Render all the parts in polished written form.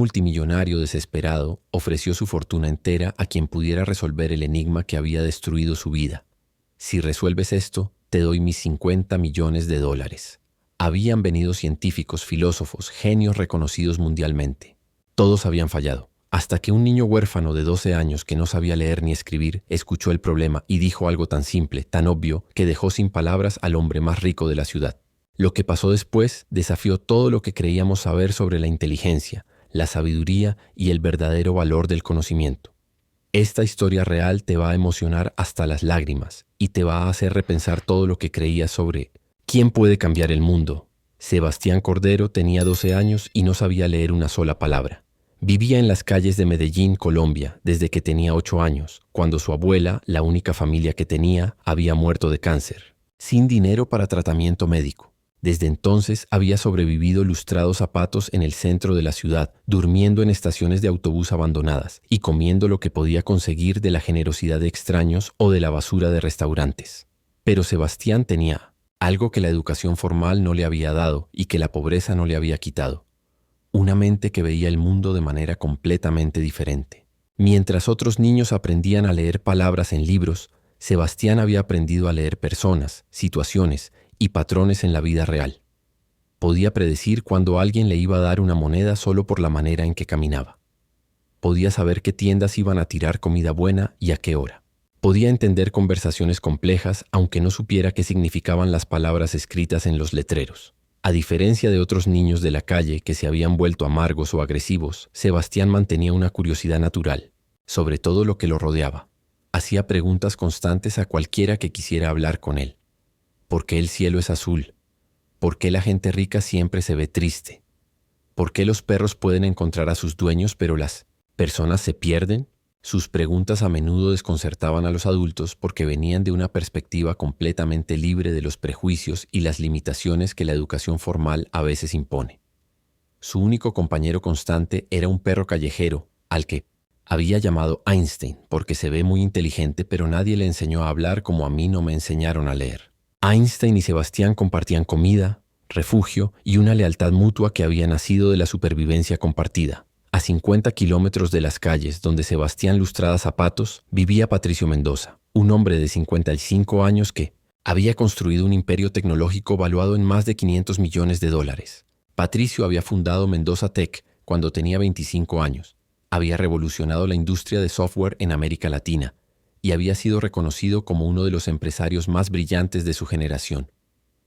multimillonario desesperado ofreció su fortuna entera a quien pudiera resolver el enigma que había destruido su vida. Si resuelves esto, te doy mis 50 millones de dólares. Habían venido científicos, filósofos, genios reconocidos mundialmente. Todos habían fallado, hasta que un niño huérfano de 12 años que no sabía leer ni escribir escuchó el problema y dijo algo tan simple, tan obvio, que dejó sin palabras al hombre más rico de la ciudad. Lo que pasó después desafió todo lo que creíamos saber sobre la inteligencia, la sabiduría y el verdadero valor del conocimiento. Esta historia real te va a emocionar hasta las lágrimas y te va a hacer repensar todo lo que creías sobre ¿quién puede cambiar el mundo? Sebastián Cordero tenía 12 años y no sabía leer una sola palabra. Vivía en las calles de Medellín, Colombia, desde que tenía 8 años, cuando su abuela, la única familia que tenía, había muerto de cáncer, sin dinero para tratamiento médico. Desde entonces había sobrevivido lustrados zapatos en el centro de la ciudad, durmiendo en estaciones de autobús abandonadas y comiendo lo que podía conseguir de la generosidad de extraños o de la basura de restaurantes. Pero Sebastián tenía algo que la educación formal no le había dado y que la pobreza no le había quitado. Una mente que veía el mundo de manera completamente diferente. Mientras otros niños aprendían a leer palabras en libros, Sebastián había aprendido a leer personas, situaciones y patrones en la vida real. Podía predecir cuándo alguien le iba a dar una moneda solo por la manera en que caminaba. Podía saber qué tiendas iban a tirar comida buena y a qué hora. Podía entender conversaciones complejas aunque no supiera qué significaban las palabras escritas en los letreros. A diferencia de otros niños de la calle que se habían vuelto amargos o agresivos, Sebastián mantenía una curiosidad natural, sobre todo lo que lo rodeaba. Hacía preguntas constantes a cualquiera que quisiera hablar con él. ¿Por qué el cielo es azul? ¿Por qué la gente rica siempre se ve triste? ¿Por qué los perros pueden encontrar a sus dueños pero las personas se pierden? Sus preguntas a menudo desconcertaban a los adultos porque venían de una perspectiva completamente libre de los prejuicios y las limitaciones que la educación formal a veces impone. Su único compañero constante era un perro callejero, al que había llamado Einstein porque se ve muy inteligente, pero nadie le enseñó a hablar como a mí no me enseñaron a leer. Einstein y Sebastián compartían comida, refugio y una lealtad mutua que había nacido de la supervivencia compartida. A 50 kilómetros de las calles donde Sebastián lustraba zapatos, vivía Patricio Mendoza, un hombre de 55 años que había construido un imperio tecnológico valuado en más de 500 millones de dólares. Patricio había fundado Mendoza Tech cuando tenía 25 años. Había revolucionado la industria de software en América Latina y había sido reconocido como uno de los empresarios más brillantes de su generación.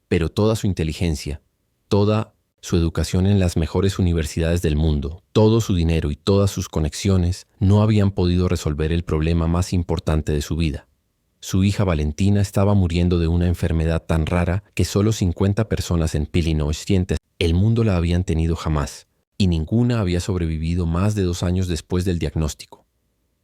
Pero toda su inteligencia, toda su educación en las mejores universidades del mundo, todo su dinero y todas sus conexiones no habían podido resolver el problema más importante de su vida. Su hija Valentina estaba muriendo de una enfermedad tan rara que solo 50 personas en Illinois, el mundo la habían tenido jamás, y ninguna había sobrevivido más de 2 años después del diagnóstico.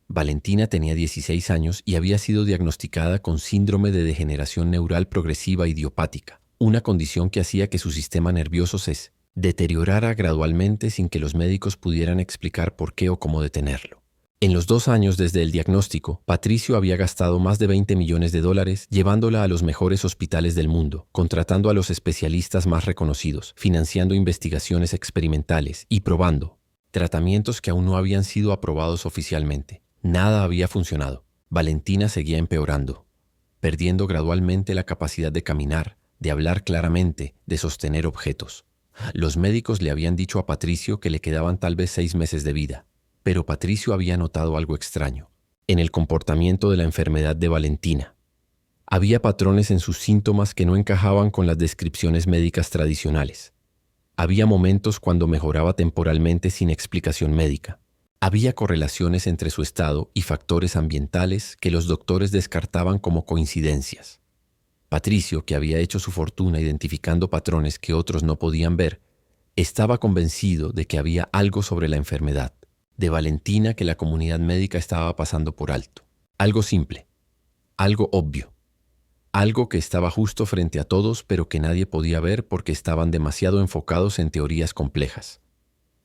Valentina tenía 16 años y había sido diagnosticada con síndrome de degeneración neural progresiva idiopática, una condición que hacía que su sistema nervioso se deteriorara gradualmente sin que los médicos pudieran explicar por qué o cómo detenerlo. En los 2 años desde el diagnóstico, Patricio había gastado más de 20 millones de dólares llevándola a los mejores hospitales del mundo, contratando a los especialistas más reconocidos, financiando investigaciones experimentales y probando tratamientos que aún no habían sido aprobados oficialmente. Nada había funcionado. Valentina seguía empeorando, perdiendo gradualmente la capacidad de caminar, de hablar claramente, de sostener objetos. Los médicos le habían dicho a Patricio que le quedaban tal vez 6 meses de vida, pero Patricio había notado algo extraño en el comportamiento de la enfermedad de Valentina. Había patrones en sus síntomas que no encajaban con las descripciones médicas tradicionales. Había momentos cuando mejoraba temporalmente sin explicación médica. Había correlaciones entre su estado y factores ambientales que los doctores descartaban como coincidencias. Patricio, que había hecho su fortuna identificando patrones que otros no podían ver, estaba convencido de que había algo sobre la enfermedad de Valentina que la comunidad médica estaba pasando por alto. Algo simple, algo obvio, algo que estaba justo frente a todos pero que nadie podía ver porque estaban demasiado enfocados en teorías complejas.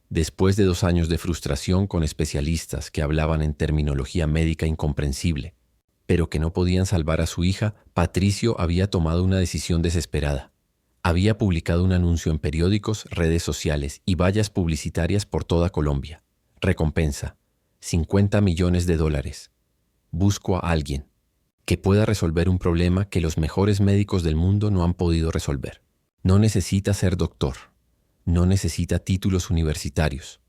Después de 2 años de frustración con especialistas que hablaban en terminología médica incomprensible, pero que no podían salvar a su hija, Patricio había tomado una decisión desesperada. Había publicado un anuncio en periódicos, redes sociales y vallas publicitarias por toda Colombia. Recompensa: $50 millones. Busco a alguien que pueda resolver un problema que los mejores médicos del mundo no han podido resolver. No necesita ser doctor, no necesita títulos universitarios,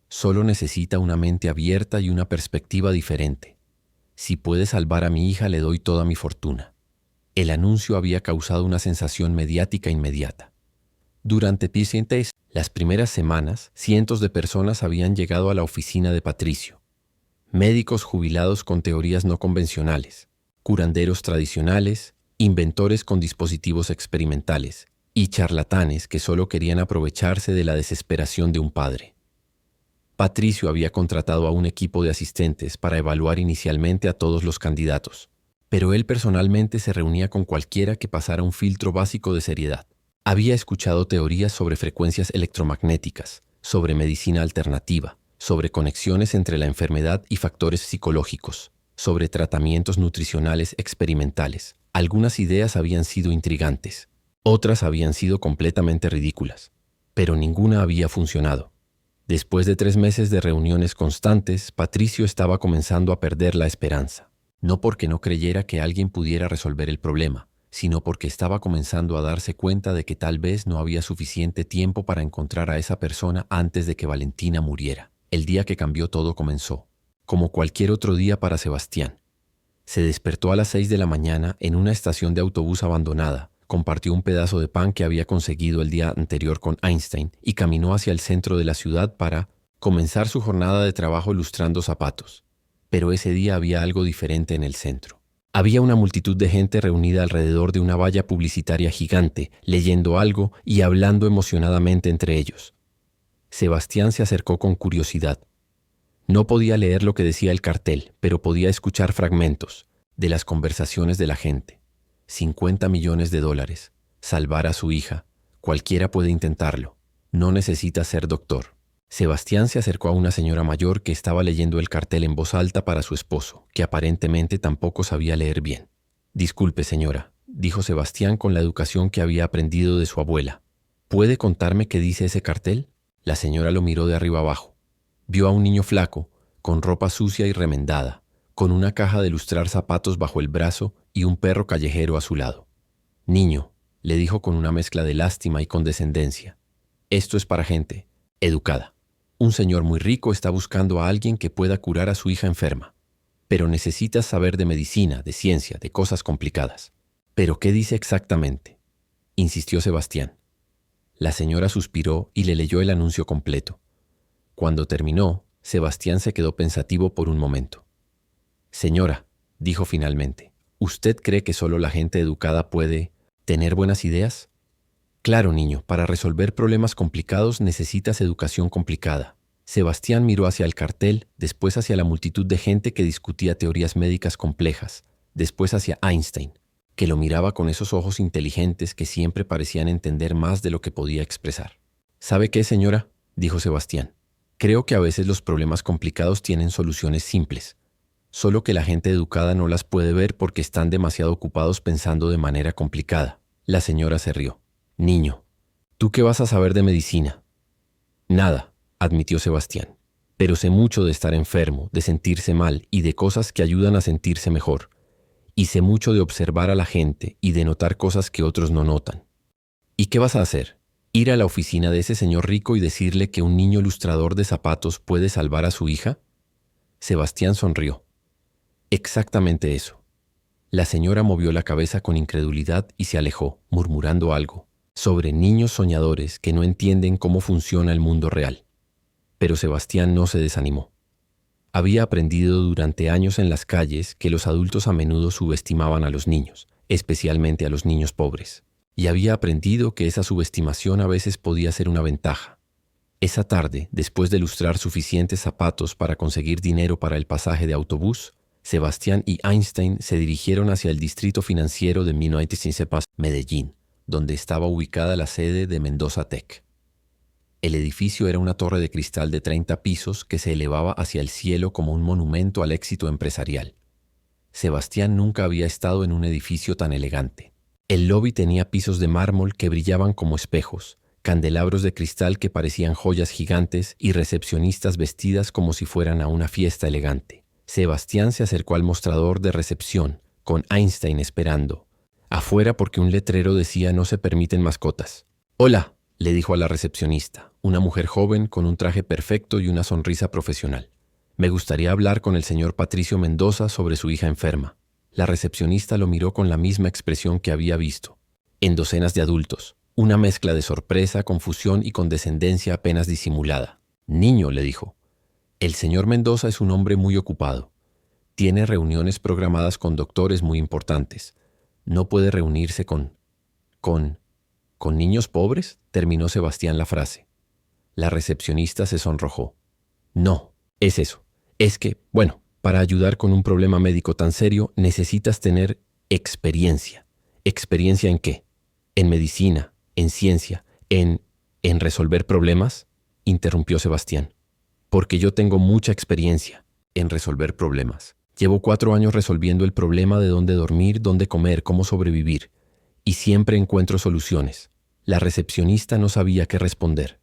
solo necesita una mente abierta y una perspectiva diferente. Si puede salvar a mi hija, le doy toda mi fortuna. El anuncio había causado una sensación mediática inmediata. Durante pacientes, las primeras semanas, cientos de personas habían llegado a la oficina de Patricio. Médicos jubilados con teorías no convencionales, curanderos tradicionales, inventores con dispositivos experimentales y charlatanes que solo querían aprovecharse de la desesperación de un padre. Patricio había contratado a un equipo de asistentes para evaluar inicialmente a todos los candidatos, pero él personalmente se reunía con cualquiera que pasara un filtro básico de seriedad. Había escuchado teorías sobre frecuencias electromagnéticas, sobre medicina alternativa, sobre conexiones entre la enfermedad y factores psicológicos, sobre tratamientos nutricionales experimentales. Algunas ideas habían sido intrigantes, otras habían sido completamente ridículas, pero ninguna había funcionado. Después de 3 meses de reuniones constantes, Patricio estaba comenzando a perder la esperanza. No porque no creyera que alguien pudiera resolver el problema, sino porque estaba comenzando a darse cuenta de que tal vez no había suficiente tiempo para encontrar a esa persona antes de que Valentina muriera. El día que cambió todo comenzó, como cualquier otro día para Sebastián. Se despertó a las 6 de la mañana en una estación de autobús abandonada, compartió un pedazo de pan que había conseguido el día anterior con Einstein y caminó hacia el centro de la ciudad para comenzar su jornada de trabajo lustrando zapatos. Pero ese día había algo diferente en el centro. Había una multitud de gente reunida alrededor de una valla publicitaria gigante, leyendo algo y hablando emocionadamente entre ellos. Sebastián se acercó con curiosidad. No podía leer lo que decía el cartel, pero podía escuchar fragmentos de las conversaciones de la gente. $50 millones. Salvar a su hija. Cualquiera puede intentarlo. No necesita ser doctor. Sebastián se acercó a una señora mayor que estaba leyendo el cartel en voz alta para su esposo, que aparentemente tampoco sabía leer bien. «Disculpe, señora», dijo Sebastián con la educación que había aprendido de su abuela. «¿Puede contarme qué dice ese cartel?» La señora lo miró de arriba abajo. Vio a un niño flaco, con ropa sucia y remendada, con una caja de lustrar zapatos bajo el brazo y un perro callejero a su lado. «Niño», le dijo con una mezcla de lástima y condescendencia, «esto es para gente educada. Un señor muy rico está buscando a alguien que pueda curar a su hija enferma. Pero necesitas saber de medicina, de ciencia, de cosas complicadas». «¿Pero qué dice exactamente?», insistió Sebastián. La señora suspiró y le leyó el anuncio completo. Cuando terminó, Sebastián se quedó pensativo por un momento. «Señora», dijo finalmente, «¿usted cree que solo la gente educada puede tener buenas ideas?» «Claro, niño, para resolver problemas complicados necesitas educación complicada». Sebastián miró hacia el cartel, después hacia la multitud de gente que discutía teorías médicas complejas, después hacia Einstein, que lo miraba con esos ojos inteligentes que siempre parecían entender más de lo que podía expresar. «¿Sabe qué, señora?», dijo Sebastián. «Creo que a veces los problemas complicados tienen soluciones simples, solo que la gente educada no las puede ver porque están demasiado ocupados pensando de manera complicada». La señora se rió. «Niño, ¿tú qué vas a saber de medicina?» «Nada», admitió Sebastián, «pero sé mucho de estar enfermo, de sentirse mal y de cosas que ayudan a sentirse mejor. Y sé mucho de observar a la gente y de notar cosas que otros no notan». «¿Y qué vas a hacer? ¿Ir a la oficina de ese señor rico y decirle que un niño lustrador de zapatos puede salvar a su hija?» Sebastián sonrió. «Exactamente eso». La señora movió la cabeza con incredulidad y se alejó, murmurando algo sobre niños soñadores que no entienden cómo funciona el mundo real. Pero Sebastián no se desanimó. Había aprendido durante años en las calles que los adultos a menudo subestimaban a los niños, especialmente a los niños pobres. Y había aprendido que esa subestimación a veces podía ser una ventaja. Esa tarde, después de lustrar suficientes zapatos para conseguir dinero para el pasaje de autobús, Sebastián y Einstein se dirigieron hacia el distrito financiero de Medellín, donde estaba ubicada la sede de Mendoza Tech. El edificio era una torre de cristal de 30 pisos que se elevaba hacia el cielo como un monumento al éxito empresarial. Sebastián nunca había estado en un edificio tan elegante. El lobby tenía pisos de mármol que brillaban como espejos, candelabros de cristal que parecían joyas gigantes y recepcionistas vestidas como si fueran a una fiesta elegante. Sebastián se acercó al mostrador de recepción, con Einstein esperando, afuera porque un letrero decía no se permiten mascotas. «Hola», le dijo a la recepcionista, una mujer joven con un traje perfecto y una sonrisa profesional. «Me gustaría hablar con el señor Patricio Mendoza sobre su hija enferma». La recepcionista lo miró con la misma expresión que había visto en docenas de adultos, una mezcla de sorpresa, confusión y condescendencia apenas disimulada. «Niño», le dijo, «el señor Mendoza es un hombre muy ocupado. Tiene reuniones programadas con doctores muy importantes. No puede reunirse con niños pobres», terminó Sebastián la frase. La recepcionista se sonrojó. «No, es eso. Es que, bueno, para ayudar con un problema médico tan serio necesitas tener experiencia». ¿Experiencia en qué? ¿En medicina? ¿En ciencia? ¿En resolver problemas?, interrumpió Sebastián. «Porque yo tengo mucha experiencia en resolver problemas. Llevo 4 años resolviendo el problema de dónde dormir, dónde comer, cómo sobrevivir. Y siempre encuentro soluciones». La recepcionista no sabía qué responder.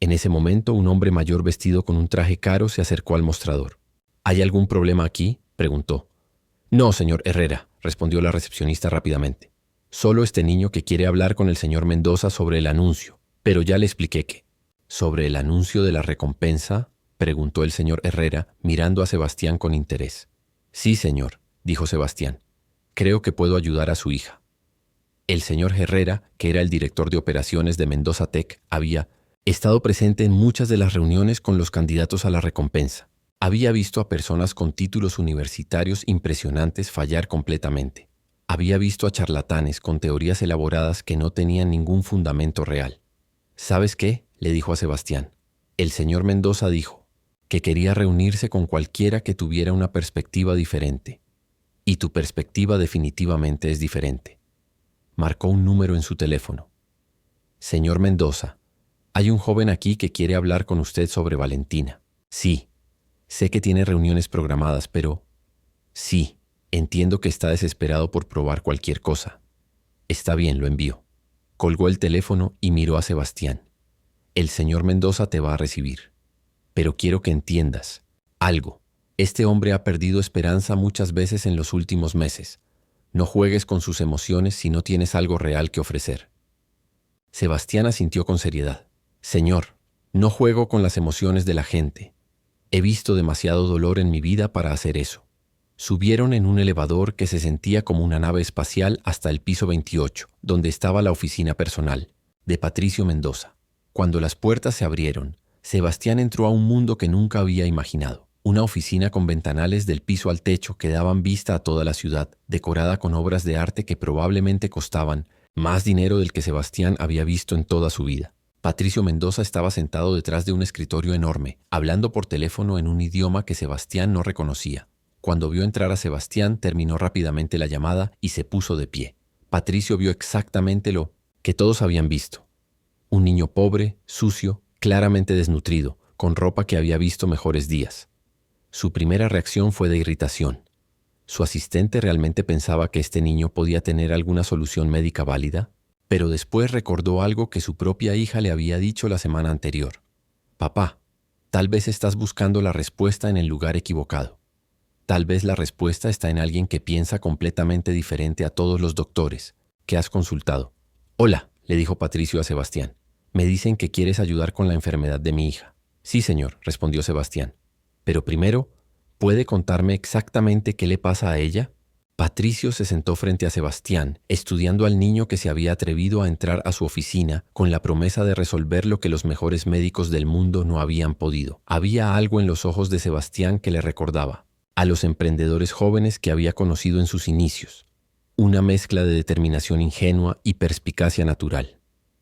En ese momento, un hombre mayor vestido con un traje caro se acercó al mostrador. «¿Hay algún problema aquí?», preguntó. «No, señor Herrera», respondió la recepcionista rápidamente. «Solo este niño que quiere hablar con el señor Mendoza sobre el anuncio. Pero ya le expliqué que». «¿Sobre el anuncio de la recompensa?», preguntó el señor Herrera, mirando a Sebastián con interés. «Sí, señor», dijo Sebastián. «Creo que puedo ayudar a su hija». El señor Herrera, que era el director de operaciones de Mendoza Tech, había estado presente en muchas de las reuniones con los candidatos a la recompensa. Había visto a personas con títulos universitarios impresionantes fallar completamente. Había visto a charlatanes con teorías elaboradas que no tenían ningún fundamento real. «¿Sabes qué?», le dijo a Sebastián. «El señor Mendoza dijo que quería reunirse con cualquiera que tuviera una perspectiva diferente. Y tu perspectiva definitivamente es diferente». Marcó un número en su teléfono. «Señor Mendoza, hay un joven aquí que quiere hablar con usted sobre Valentina». «Sí, sé que tiene reuniones programadas, pero...». «Sí, entiendo que está desesperado por probar cualquier cosa». «Está bien, lo envío». Colgó el teléfono y miró a Sebastián. «El señor Mendoza te va a recibir. Pero quiero que entiendas algo. Este hombre ha perdido esperanza muchas veces en los últimos meses. No juegues con sus emociones si no tienes algo real que ofrecer». Sebastián asintió con seriedad. «Señor, no juego con las emociones de la gente. He visto demasiado dolor en mi vida para hacer eso». Subieron en un elevador que se sentía como una nave espacial hasta el piso 28, donde estaba la oficina personal de Patricio Mendoza. Cuando las puertas se abrieron, Sebastián entró a un mundo que nunca había imaginado. Una oficina con ventanales del piso al techo que daban vista a toda la ciudad, decorada con obras de arte que probablemente costaban más dinero del que Sebastián había visto en toda su vida. Patricio Mendoza estaba sentado detrás de un escritorio enorme, hablando por teléfono en un idioma que Sebastián no reconocía. Cuando vio entrar a Sebastián, terminó rápidamente la llamada y se puso de pie. Patricio vio exactamente lo que todos habían visto. Un niño pobre, sucio, claramente desnutrido, con ropa que había visto mejores días. Su primera reacción fue de irritación. ¿Su asistente realmente pensaba que este niño podía tener alguna solución médica válida? Pero después recordó algo que su propia hija le había dicho la semana anterior. «Papá, tal vez estás buscando la respuesta en el lugar equivocado. Tal vez la respuesta está en alguien que piensa completamente diferente a todos los doctores que has consultado». «Hola», le dijo Patricio a Sebastián. «Me dicen que quieres ayudar con la enfermedad de mi hija». «Sí, señor», respondió Sebastián. «Pero primero, ¿puede contarme exactamente qué le pasa a ella?» Patricio se sentó frente a Sebastián, estudiando al niño que se había atrevido a entrar a su oficina con la promesa de resolver lo que los mejores médicos del mundo no habían podido. Había algo en los ojos de Sebastián que le recordaba a los emprendedores jóvenes que había conocido en sus inicios. Una mezcla de determinación ingenua y perspicacia natural.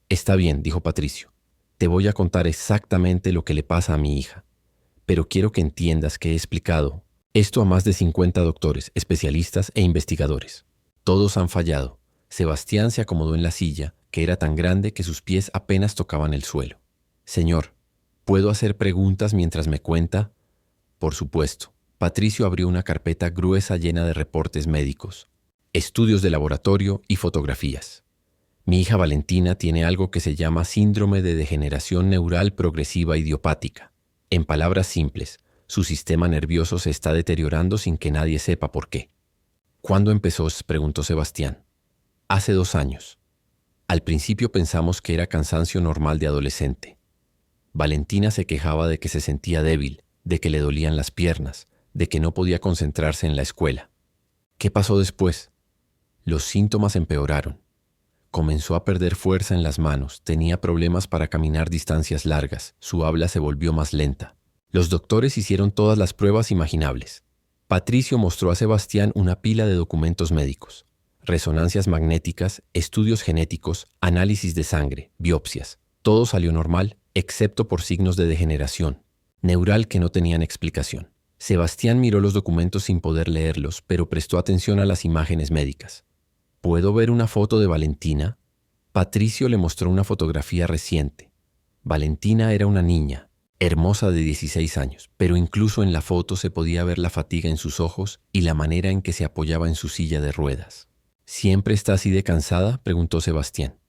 «Está bien», dijo Patricio. «Te voy a contar exactamente lo que le pasa a mi hija. Pero quiero que entiendas que he explicado esto a más de 50 doctores, especialistas e investigadores. Todos han fallado». Sebastián se acomodó en la silla, que era tan grande que sus pies apenas tocaban el suelo. «Señor, ¿puedo hacer preguntas mientras me cuenta?» «Por supuesto». Patricio abrió una carpeta gruesa llena de reportes médicos. estudios de laboratorio y fotografías. Mi hija Valentina tiene algo que se llama síndrome de degeneración neural progresiva idiopática. En palabras simples, su sistema nervioso se está deteriorando sin que nadie sepa por qué. ¿Cuándo empezó?, preguntó Sebastián. Hace 2 años. Al principio pensamos que era cansancio normal de adolescente. Valentina se quejaba de que se sentía débil, de que le dolían las piernas, de que no podía concentrarse en la escuela. ¿Qué pasó después? Los síntomas empeoraron. Comenzó a perder fuerza en las manos, tenía problemas para caminar distancias largas, su habla se volvió más lenta. Los doctores hicieron todas las pruebas imaginables. Patricio mostró a Sebastián una pila de documentos médicos, resonancias magnéticas, estudios genéticos, análisis de sangre, biopsias. Todo salió normal, excepto por signos de degeneración neural que no tenían explicación. Sebastián miró los documentos sin poder leerlos, pero prestó atención a las imágenes médicas. ¿Puedo ver una foto de Valentina? Patricio le mostró una fotografía reciente. Valentina era una niña, hermosa de 16 años, pero incluso en la foto se podía ver la fatiga en sus ojos y la manera en que se apoyaba en su silla de ruedas. ¿Siempre está así de cansada?, preguntó Sebastián.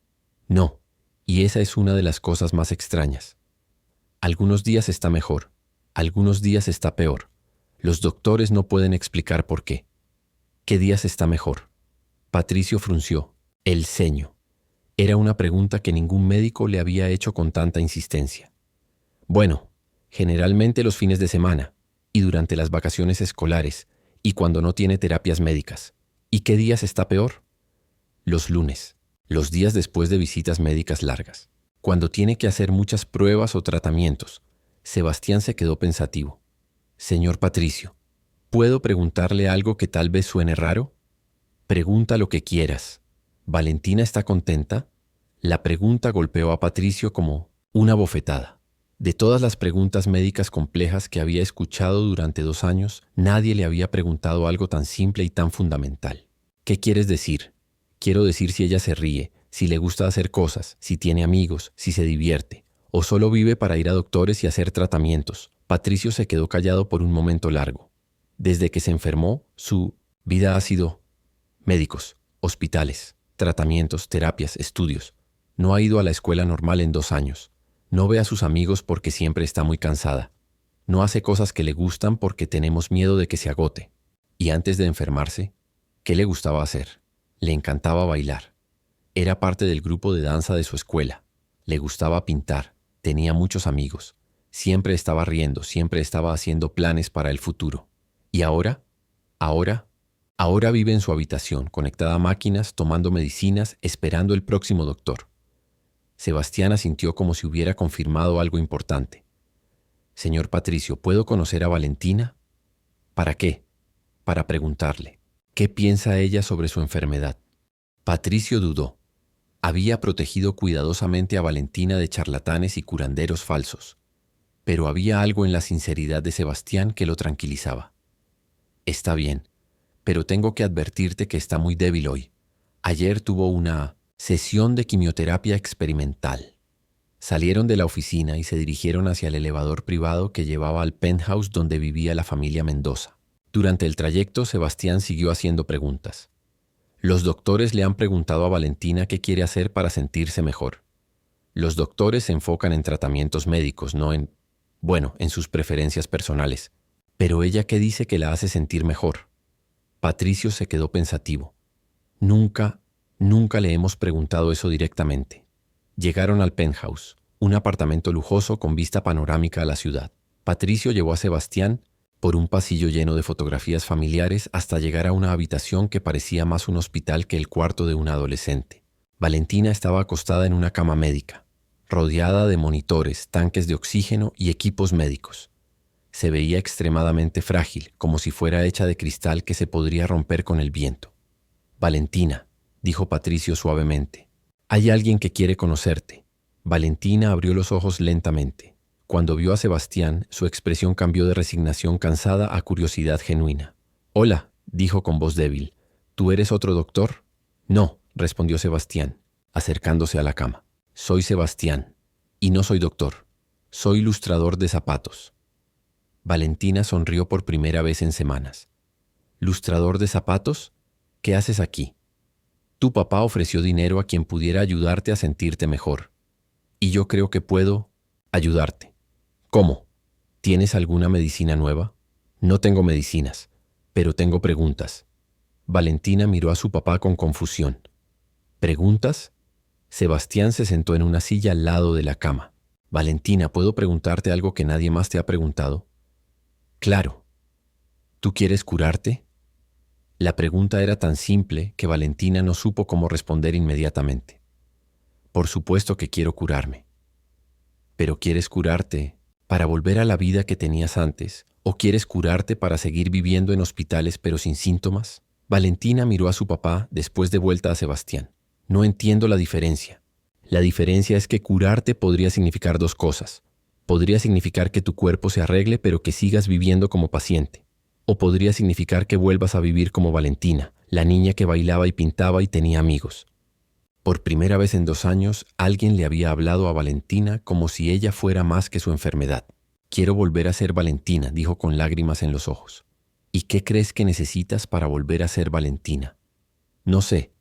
No, y esa es una de las cosas más extrañas. Algunos días está mejor, algunos días está peor. Los doctores no pueden explicar por qué. ¿Qué días está mejor? Patricio frunció el ceño. Era una pregunta que ningún médico le había hecho con tanta insistencia. Bueno, generalmente los fines de semana, y durante las vacaciones escolares, y cuando no tiene terapias médicas. ¿Y qué días está peor? Los lunes, los días después de visitas médicas largas, cuando tiene que hacer muchas pruebas o tratamientos. Sebastián se quedó pensativo. Señor Patricio, ¿puedo preguntarle algo que tal vez suene raro? Pregunta lo que quieras. ¿Valentina está contenta? La pregunta golpeó a Patricio como una bofetada. De todas las preguntas médicas complejas que había escuchado durante 2 años, nadie le había preguntado algo tan simple y tan fundamental. ¿Qué quieres decir? Quiero decir si ella se ríe, si le gusta hacer cosas, si tiene amigos, si se divierte, o solo vive para ir a doctores y hacer tratamientos. Patricio se quedó callado por un momento largo. Desde que se enfermó, su vida ha sido médicos, hospitales, tratamientos, terapias, estudios. No ha ido a la escuela normal en 2 años. No ve a sus amigos porque siempre está muy cansada. No hace cosas que le gustan porque tenemos miedo de que se agote. Y antes de enfermarse, ¿qué le gustaba hacer? Le encantaba bailar. Era parte del grupo de danza de su escuela. Le gustaba pintar. Tenía muchos amigos. Siempre estaba riendo, siempre estaba haciendo planes para el futuro. ¿Y ahora? Ahora vive en su habitación, conectada a máquinas, tomando medicinas, esperando el próximo doctor. Sebastián asintió como si hubiera confirmado algo importante. Señor Patricio, ¿puedo conocer a Valentina? ¿Para qué? Para preguntarle. ¿Qué piensa ella sobre su enfermedad? Patricio dudó. Había protegido cuidadosamente a Valentina de charlatanes y curanderos falsos. Pero había algo en la sinceridad de Sebastián que lo tranquilizaba. Está bien, pero tengo que advertirte que está muy débil hoy. Ayer tuvo una sesión de quimioterapia experimental. Salieron de la oficina y se dirigieron hacia el elevador privado que llevaba al penthouse donde vivía la familia Mendoza. Durante el trayecto, Sebastián siguió haciendo preguntas. Los doctores le han preguntado a Valentina qué quiere hacer para sentirse mejor. Los doctores se enfocan en tratamientos médicos, no en sus preferencias personales. Pero ella, ¿qué dice que la hace sentir mejor? Patricio se quedó pensativo. Nunca le hemos preguntado eso directamente. Llegaron al penthouse, un apartamento lujoso con vista panorámica a la ciudad. Patricio llevó a Sebastián por un pasillo lleno de fotografías familiares hasta llegar a una habitación que parecía más un hospital que el cuarto de un adolescente. Valentina estaba acostada en una cama médica, rodeada de monitores, tanques de oxígeno y equipos médicos. Se veía extremadamente frágil, como si fuera hecha de cristal que se podría romper con el viento. Valentina, dijo Patricio suavemente, hay alguien que quiere conocerte. Valentina abrió los ojos lentamente. Cuando vio a Sebastián, su expresión cambió de resignación cansada a curiosidad genuina. Hola, dijo con voz débil. ¿Tú eres otro doctor? No, respondió Sebastián, acercándose a la cama. Soy Sebastián, y no soy doctor. Soy lustrador de zapatos. Valentina sonrió por primera vez en semanas. ¿Lustrador de zapatos? ¿Qué haces aquí? Tu papá ofreció dinero a quien pudiera ayudarte a sentirte mejor. Y yo creo que puedo ayudarte. ¿Cómo? ¿Tienes alguna medicina nueva? No tengo medicinas, pero tengo preguntas. Valentina miró a su papá con confusión. ¿Preguntas? Sebastián se sentó en una silla al lado de la cama. Valentina, ¿puedo preguntarte algo que nadie más te ha preguntado? Claro. ¿Tú quieres curarte? La pregunta era tan simple que Valentina no supo cómo responder inmediatamente. Por supuesto que quiero curarme. ¿Pero quieres curarte para volver a la vida que tenías antes? ¿O quieres curarte para seguir viviendo en hospitales pero sin síntomas? Valentina miró a su papá después de vuelta a Sebastián. No entiendo la diferencia. La diferencia es que curarte podría significar dos cosas. Podría significar que tu cuerpo se arregle pero que sigas viviendo como paciente. O podría significar que vuelvas a vivir como Valentina, la niña que bailaba y pintaba y tenía amigos. Por primera vez en 2 años, alguien le había hablado a Valentina como si ella fuera más que su enfermedad. Quiero volver a ser Valentina, dijo con lágrimas en los ojos. ¿Y qué crees que necesitas para volver a ser Valentina? No sé.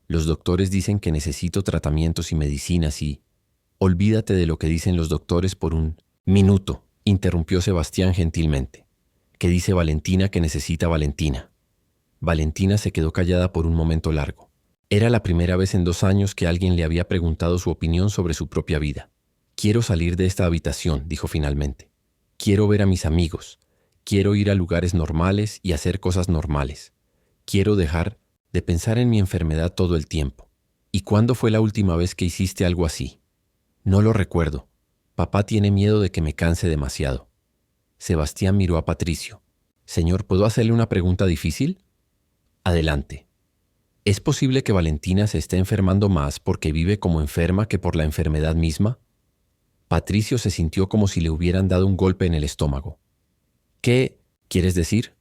Los doctores dicen que necesito tratamientos y medicinas y... Olvídate de lo que dicen los doctores por un minuto, interrumpió Sebastián gentilmente. ¿Qué dice Valentina que necesita Valentina? Valentina se quedó callada por un momento largo. Era la primera vez en 2 años que alguien le había preguntado su opinión sobre su propia vida. Quiero salir de esta habitación, dijo finalmente. Quiero ver a mis amigos. Quiero ir a lugares normales y hacer cosas normales. Quiero dejar de pensar en mi enfermedad todo el tiempo. ¿Y cuándo fue la última vez que hiciste algo así? No lo recuerdo. Papá tiene miedo de que me canse demasiado. Sebastián miró a Patricio. Señor, ¿puedo hacerle una pregunta difícil? Adelante. ¿Es posible que Valentina se esté enfermando más porque vive como enferma que por la enfermedad misma? Patricio se sintió como si le hubieran dado un golpe en el estómago. ¿Qué quieres decir?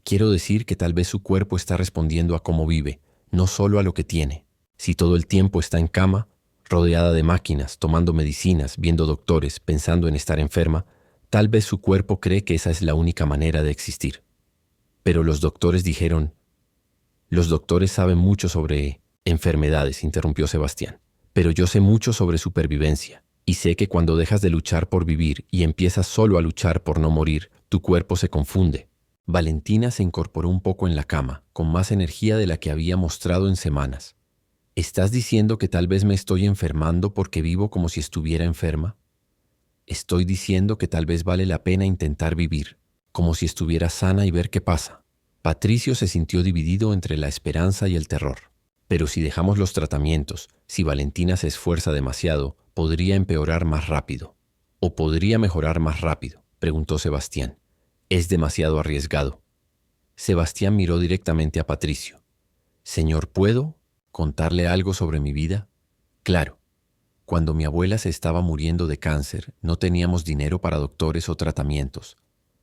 Quiero decir que tal vez su cuerpo está respondiendo a cómo vive, no solo a lo que tiene. Si todo el tiempo está en cama, rodeada de máquinas, tomando medicinas, viendo doctores, pensando en estar enferma, tal vez su cuerpo cree que esa es la única manera de existir. Pero los doctores dijeron... Los doctores saben mucho sobre enfermedades, interrumpió Sebastián. Pero yo sé mucho sobre supervivencia. Y sé que cuando dejas de luchar por vivir y empiezas solo a luchar por no morir, tu cuerpo se confunde. Valentina se incorporó un poco en la cama, con más energía de la que había mostrado en semanas. ¿Estás diciendo que tal vez me estoy enfermando porque vivo como si estuviera enferma? Estoy diciendo que tal vez vale la pena intentar vivir, como si estuviera sana y ver qué pasa. Patricio se sintió dividido entre la esperanza y el terror. Pero si dejamos los tratamientos, si Valentina se esfuerza demasiado, podría empeorar más rápido. ¿O podría mejorar más rápido?, preguntó Sebastián. Es demasiado arriesgado. Sebastián miró directamente a Patricio. Señor, ¿puedo contarle algo sobre mi vida? Claro. Cuando mi abuela se estaba muriendo de cáncer, no teníamos dinero para doctores o tratamientos.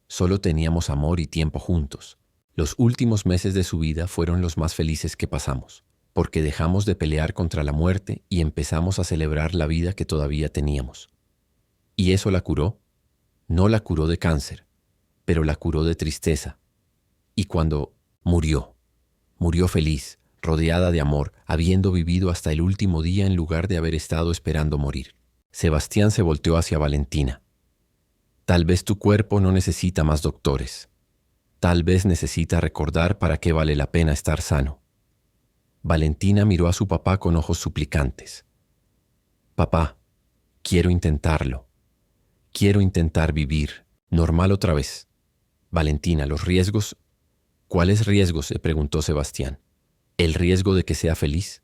Solo teníamos amor y tiempo juntos. Los últimos meses de su vida fueron los más felices que pasamos, porque dejamos de pelear contra la muerte y empezamos a celebrar la vida que todavía teníamos. ¿Y eso la curó? No la curó de cáncer, pero la curó de tristeza. Y cuando murió feliz, rodeada de amor, habiendo vivido hasta el último día en lugar de haber estado esperando morir. Sebastián se volteó hacia Valentina. Tal vez tu cuerpo no necesita más doctores. Tal vez necesita recordar para qué vale la pena estar sano. Valentina miró a su papá con ojos suplicantes. Papá, quiero intentarlo. Quiero intentar vivir normal otra vez. Valentina, los riesgos... ¿Cuáles riesgos?, se preguntó Sebastián. ¿El riesgo de que sea feliz?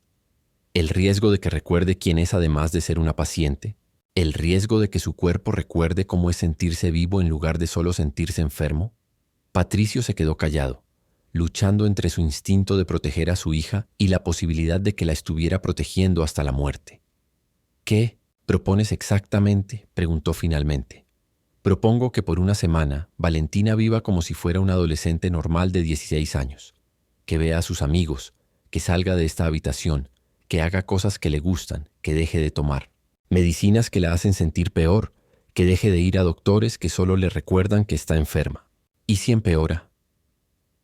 ¿El riesgo de que recuerde quién es además de ser una paciente? ¿El riesgo de que su cuerpo recuerde cómo es sentirse vivo en lugar de solo sentirse enfermo? Patricio se quedó callado, luchando entre su instinto de proteger a su hija y la posibilidad de que la estuviera protegiendo hasta la muerte. ¿Qué propones exactamente?, preguntó finalmente. Propongo que por una semana Valentina viva como si fuera una adolescente normal de 16 años, que vea a sus amigos, que salga de esta habitación, que haga cosas que le gustan, que deje de tomar medicinas que la hacen sentir peor, que deje de ir a doctores que solo le recuerdan que está enferma. ¿Y si empeora?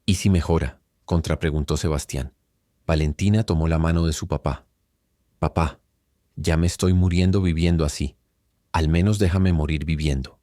¿Y si mejora?, contrapreguntó Sebastián. Valentina tomó la mano de su papá. Papá, ya me estoy muriendo viviendo así. Al menos déjame morir viviendo.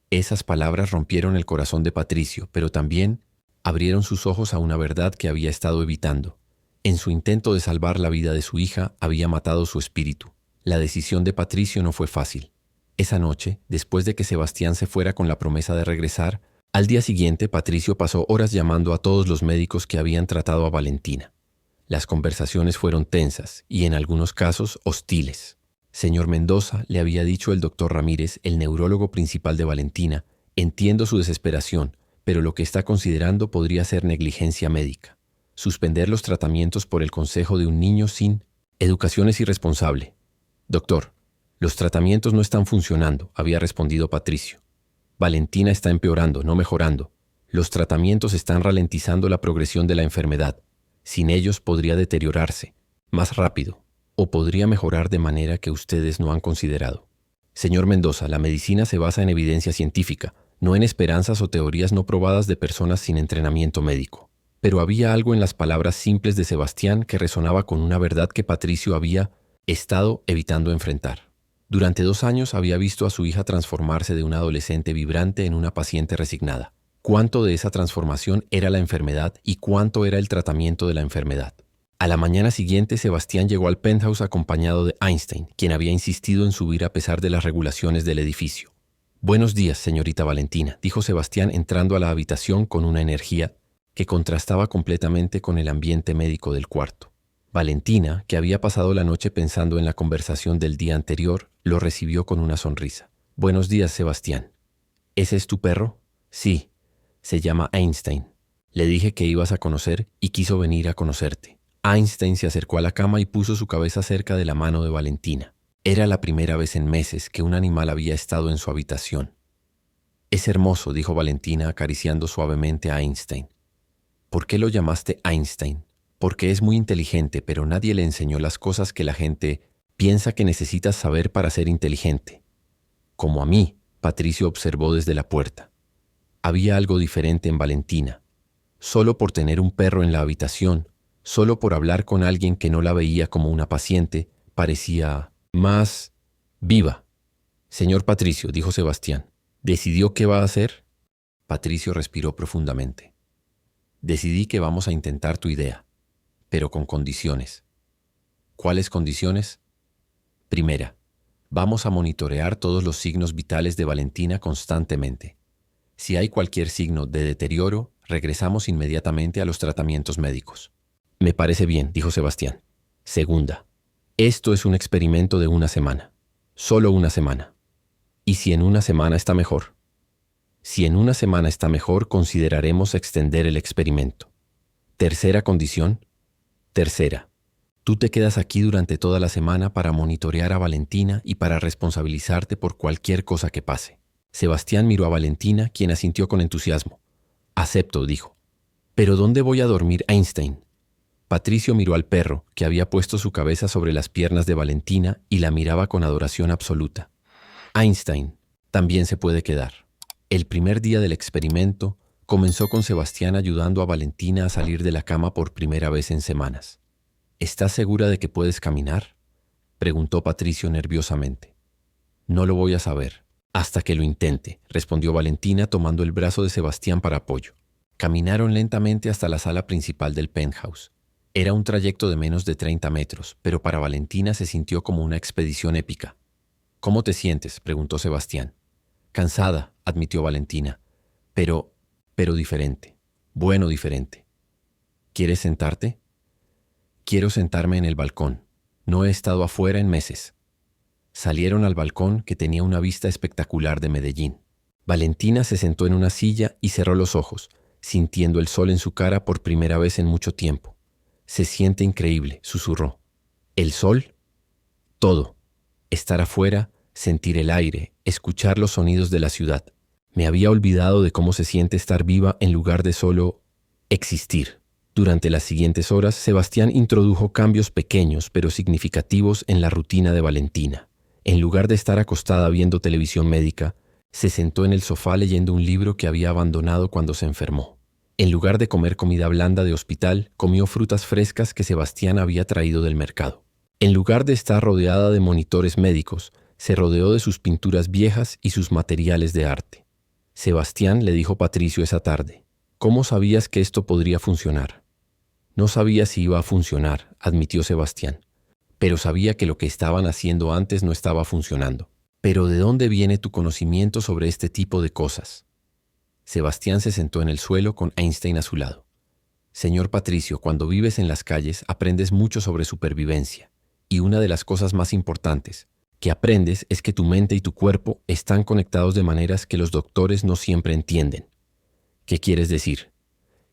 Esas palabras rompieron el corazón de Patricio, pero también abrieron sus ojos a una verdad que había estado evitando. En su intento de salvar la vida de su hija, había matado su espíritu. La decisión de Patricio no fue fácil. Esa noche, después de que Sebastián se fuera con la promesa de regresar, al día siguiente Patricio pasó horas llamando a todos los médicos que habían tratado a Valentina. Las conversaciones fueron tensas y en algunos casos hostiles. Señor Mendoza, le había dicho el doctor Ramírez, el neurólogo principal de Valentina, entiendo su desesperación, pero lo que está considerando podría ser negligencia médica. Suspender los tratamientos por el consejo de un niño sin educación es irresponsable. Doctor, los tratamientos no están funcionando, había respondido Patricio. Valentina está empeorando, no mejorando. Los tratamientos están ralentizando la progresión de la enfermedad. Sin ellos podría deteriorarse más rápido o podría mejorar de manera que ustedes no han considerado. Señor Mendoza, la medicina se basa en evidencia científica, no en esperanzas o teorías no probadas de personas sin entrenamiento médico. Pero había algo en las palabras simples de Sebastián que resonaba con una verdad que Patricio había estado evitando enfrentar. Durante 2 años había visto a su hija transformarse de una adolescente vibrante en una paciente resignada. ¿Cuánto de esa transformación era la enfermedad y cuánto era el tratamiento de la enfermedad? A la mañana siguiente, Sebastián llegó al penthouse acompañado de Einstein, quien había insistido en subir a pesar de las regulaciones del edificio. «Buenos días, señorita Valentina», dijo Sebastián entrando a la habitación con una energía que contrastaba completamente con el ambiente médico del cuarto. Valentina, que había pasado la noche pensando en la conversación del día anterior, lo recibió con una sonrisa. «Buenos días, Sebastián. ¿Ese es tu perro?» «Sí. Se llama Einstein. Le dije que ibas a conocer y quiso venir a conocerte». Einstein se acercó a la cama y puso su cabeza cerca de la mano de Valentina. Era la primera vez en meses que un animal había estado en su habitación. «Es hermoso», dijo Valentina acariciando suavemente a Einstein. «¿Por qué lo llamaste Einstein?» «Porque es muy inteligente, pero nadie le enseñó las cosas que la gente piensa que necesitas saber para ser inteligente». «Como a mí», Patricio observó desde la puerta. Había algo diferente en Valentina. Solo por tener un perro en la habitación, solo por hablar con alguien que no la veía como una paciente, parecía más viva. «Señor Patricio», dijo Sebastián, «¿decidió qué va a hacer?» Patricio respiró profundamente. «Decidí que vamos a intentar tu idea, pero con condiciones». «¿Cuáles condiciones?» «Primera, vamos a monitorear todos los signos vitales de Valentina constantemente. Si hay cualquier signo de deterioro, regresamos inmediatamente a los tratamientos médicos». «Me parece bien», dijo Sebastián. «Segunda, esto es un experimento de 1 semana. Solo 1 semana. ¿Y si en 1 semana está mejor?» «Si en 1 semana está mejor, consideraremos extender el experimento». «Tercera condición». «Tercera, tú te quedas aquí durante toda la semana para monitorear a Valentina y para responsabilizarte por cualquier cosa que pase». Sebastián miró a Valentina, quien asintió con entusiasmo. «Acepto», dijo. «¿Pero dónde voy a dormir, Einstein?» Patricio miró al perro, que había puesto su cabeza sobre las piernas de Valentina y la miraba con adoración absoluta. «Einstein también se puede quedar». El primer día del experimento comenzó con Sebastián ayudando a Valentina a salir de la cama por primera vez en semanas. «¿Estás segura de que puedes caminar?», preguntó Patricio nerviosamente. «No lo voy a saber hasta que lo intente», respondió Valentina tomando el brazo de Sebastián para apoyo. Caminaron lentamente hasta la sala principal del penthouse. Era un trayecto de menos de 30 metros, pero para Valentina se sintió como una expedición épica. «¿Cómo te sientes?», preguntó Sebastián. «Cansada», admitió Valentina, pero diferente. Bueno, diferente». «¿Quieres sentarte?» «Quiero sentarme en el balcón. No he estado afuera en meses». Salieron al balcón, que tenía una vista espectacular de Medellín. Valentina se sentó en una silla y cerró los ojos, sintiendo el sol en su cara por primera vez en mucho tiempo. «Se siente increíble», susurró. «¿El sol?» «Todo. Estar afuera, sentir el aire, escuchar los sonidos de la ciudad. Me había olvidado de cómo se siente estar viva en lugar de solo existir». Durante las siguientes horas, Sebastián introdujo cambios pequeños pero significativos en la rutina de Valentina. En lugar de estar acostada viendo televisión médica, se sentó en el sofá leyendo un libro que había abandonado cuando se enfermó. En lugar de comer comida blanda de hospital, comió frutas frescas que Sebastián había traído del mercado. En lugar de estar rodeada de monitores médicos, se rodeó de sus pinturas viejas y sus materiales de arte. Sebastián, le dijo Patricio esa tarde, ¿cómo sabías que esto podría funcionar? No sabía si iba a funcionar, admitió Sebastián, pero sabía que lo que estaban haciendo antes no estaba funcionando. ¿Pero de dónde viene tu conocimiento sobre este tipo de cosas? Sebastián se sentó en el suelo con Einstein a su lado. Señor Patricio, cuando vives en las calles aprendes mucho sobre supervivencia. Y una de las cosas más importantes que aprendes es que tu mente y tu cuerpo están conectados de maneras que los doctores no siempre entienden. ¿Qué quieres decir?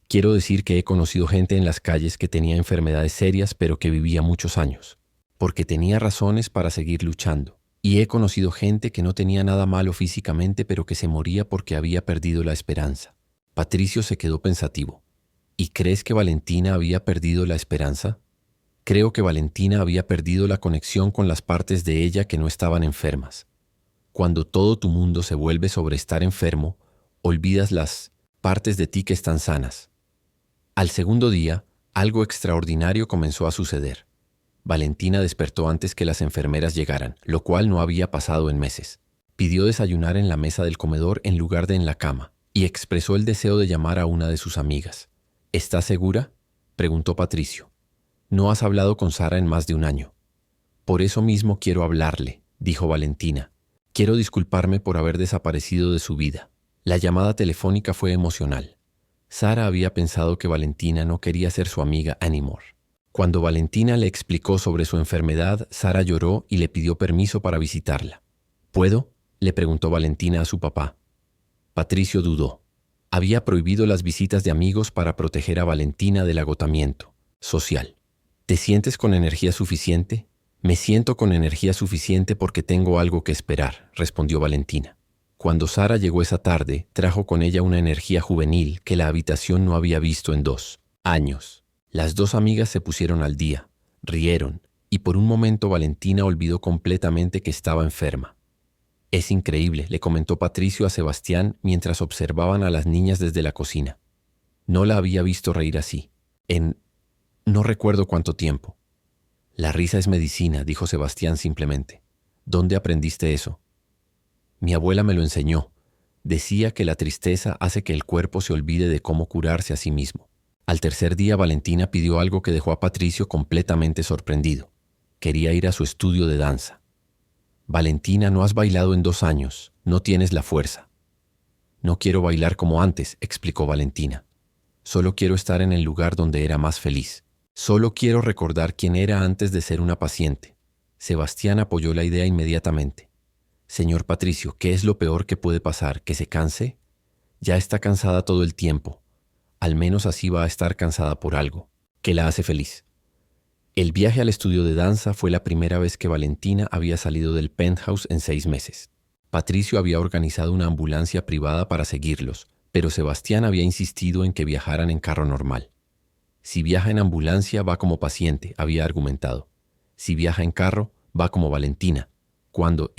Quiero decir que he conocido gente en las calles que tenía enfermedades serias pero que vivía muchos años, porque tenía razones para seguir luchando. Y he conocido gente que no tenía nada malo físicamente pero que se moría porque había perdido la esperanza. Patricio se quedó pensativo. ¿Y crees que Valentina había perdido la esperanza? Creo que Valentina había perdido la conexión con las partes de ella que no estaban enfermas. Cuando todo tu mundo se vuelve sobre estar enfermo, olvidas las partes de ti que están sanas. Al segundo día, algo extraordinario comenzó a suceder. Valentina despertó antes que las enfermeras llegaran, lo cual no había pasado en meses. Pidió desayunar en la mesa del comedor en lugar de en la cama, y expresó el deseo de llamar a una de sus amigas. ¿Estás segura?, preguntó Patricio. No has hablado con Sara en más de un año. Por eso mismo quiero hablarle, dijo Valentina. Quiero disculparme por haber desaparecido de su vida. La llamada telefónica fue emocional. Sara había pensado que Valentina no quería ser su amiga anymore. Cuando Valentina le explicó sobre su enfermedad, Sara lloró y le pidió permiso para visitarla. ¿Puedo?, le preguntó Valentina a su papá. Patricio dudó. Había prohibido las visitas de amigos para proteger a Valentina del agotamiento social. ¿Te sientes con energía suficiente? Me siento con energía suficiente porque tengo algo que esperar, respondió Valentina. Cuando Sara llegó esa tarde, trajo con ella una energía juvenil que la habitación no había visto en 2 años. Las dos amigas se pusieron al día, rieron, y por un momento Valentina olvidó completamente que estaba enferma. Es increíble, le comentó Patricio a Sebastián mientras observaban a las niñas desde la cocina. No la había visto reír así. No recuerdo cuánto tiempo. La risa es medicina, dijo Sebastián simplemente. ¿Dónde aprendiste eso? Mi abuela me lo enseñó. Decía que la tristeza hace que el cuerpo se olvide de cómo curarse a sí mismo. Al tercer día, Valentina pidió algo que dejó a Patricio completamente sorprendido. Quería ir a su estudio de danza. Valentina, no has bailado en 2 años. No tienes la fuerza. No quiero bailar como antes, explicó Valentina. Solo quiero estar en el lugar donde era más feliz. Solo quiero recordar quién era antes de ser una paciente. Sebastián apoyó la idea inmediatamente. Señor Patricio, ¿qué es lo peor que puede pasar? ¿Que se canse? Ya está cansada todo el tiempo. Al menos así va a estar cansada por algo que la hace feliz. El viaje al estudio de danza fue la primera vez que Valentina había salido del penthouse en 6 meses. Patricio había organizado una ambulancia privada para seguirlos, pero Sebastián había insistido en que viajaran en carro normal. Si viaja en ambulancia, va como paciente, había argumentado. Si viaja en carro, va como Valentina. Cuando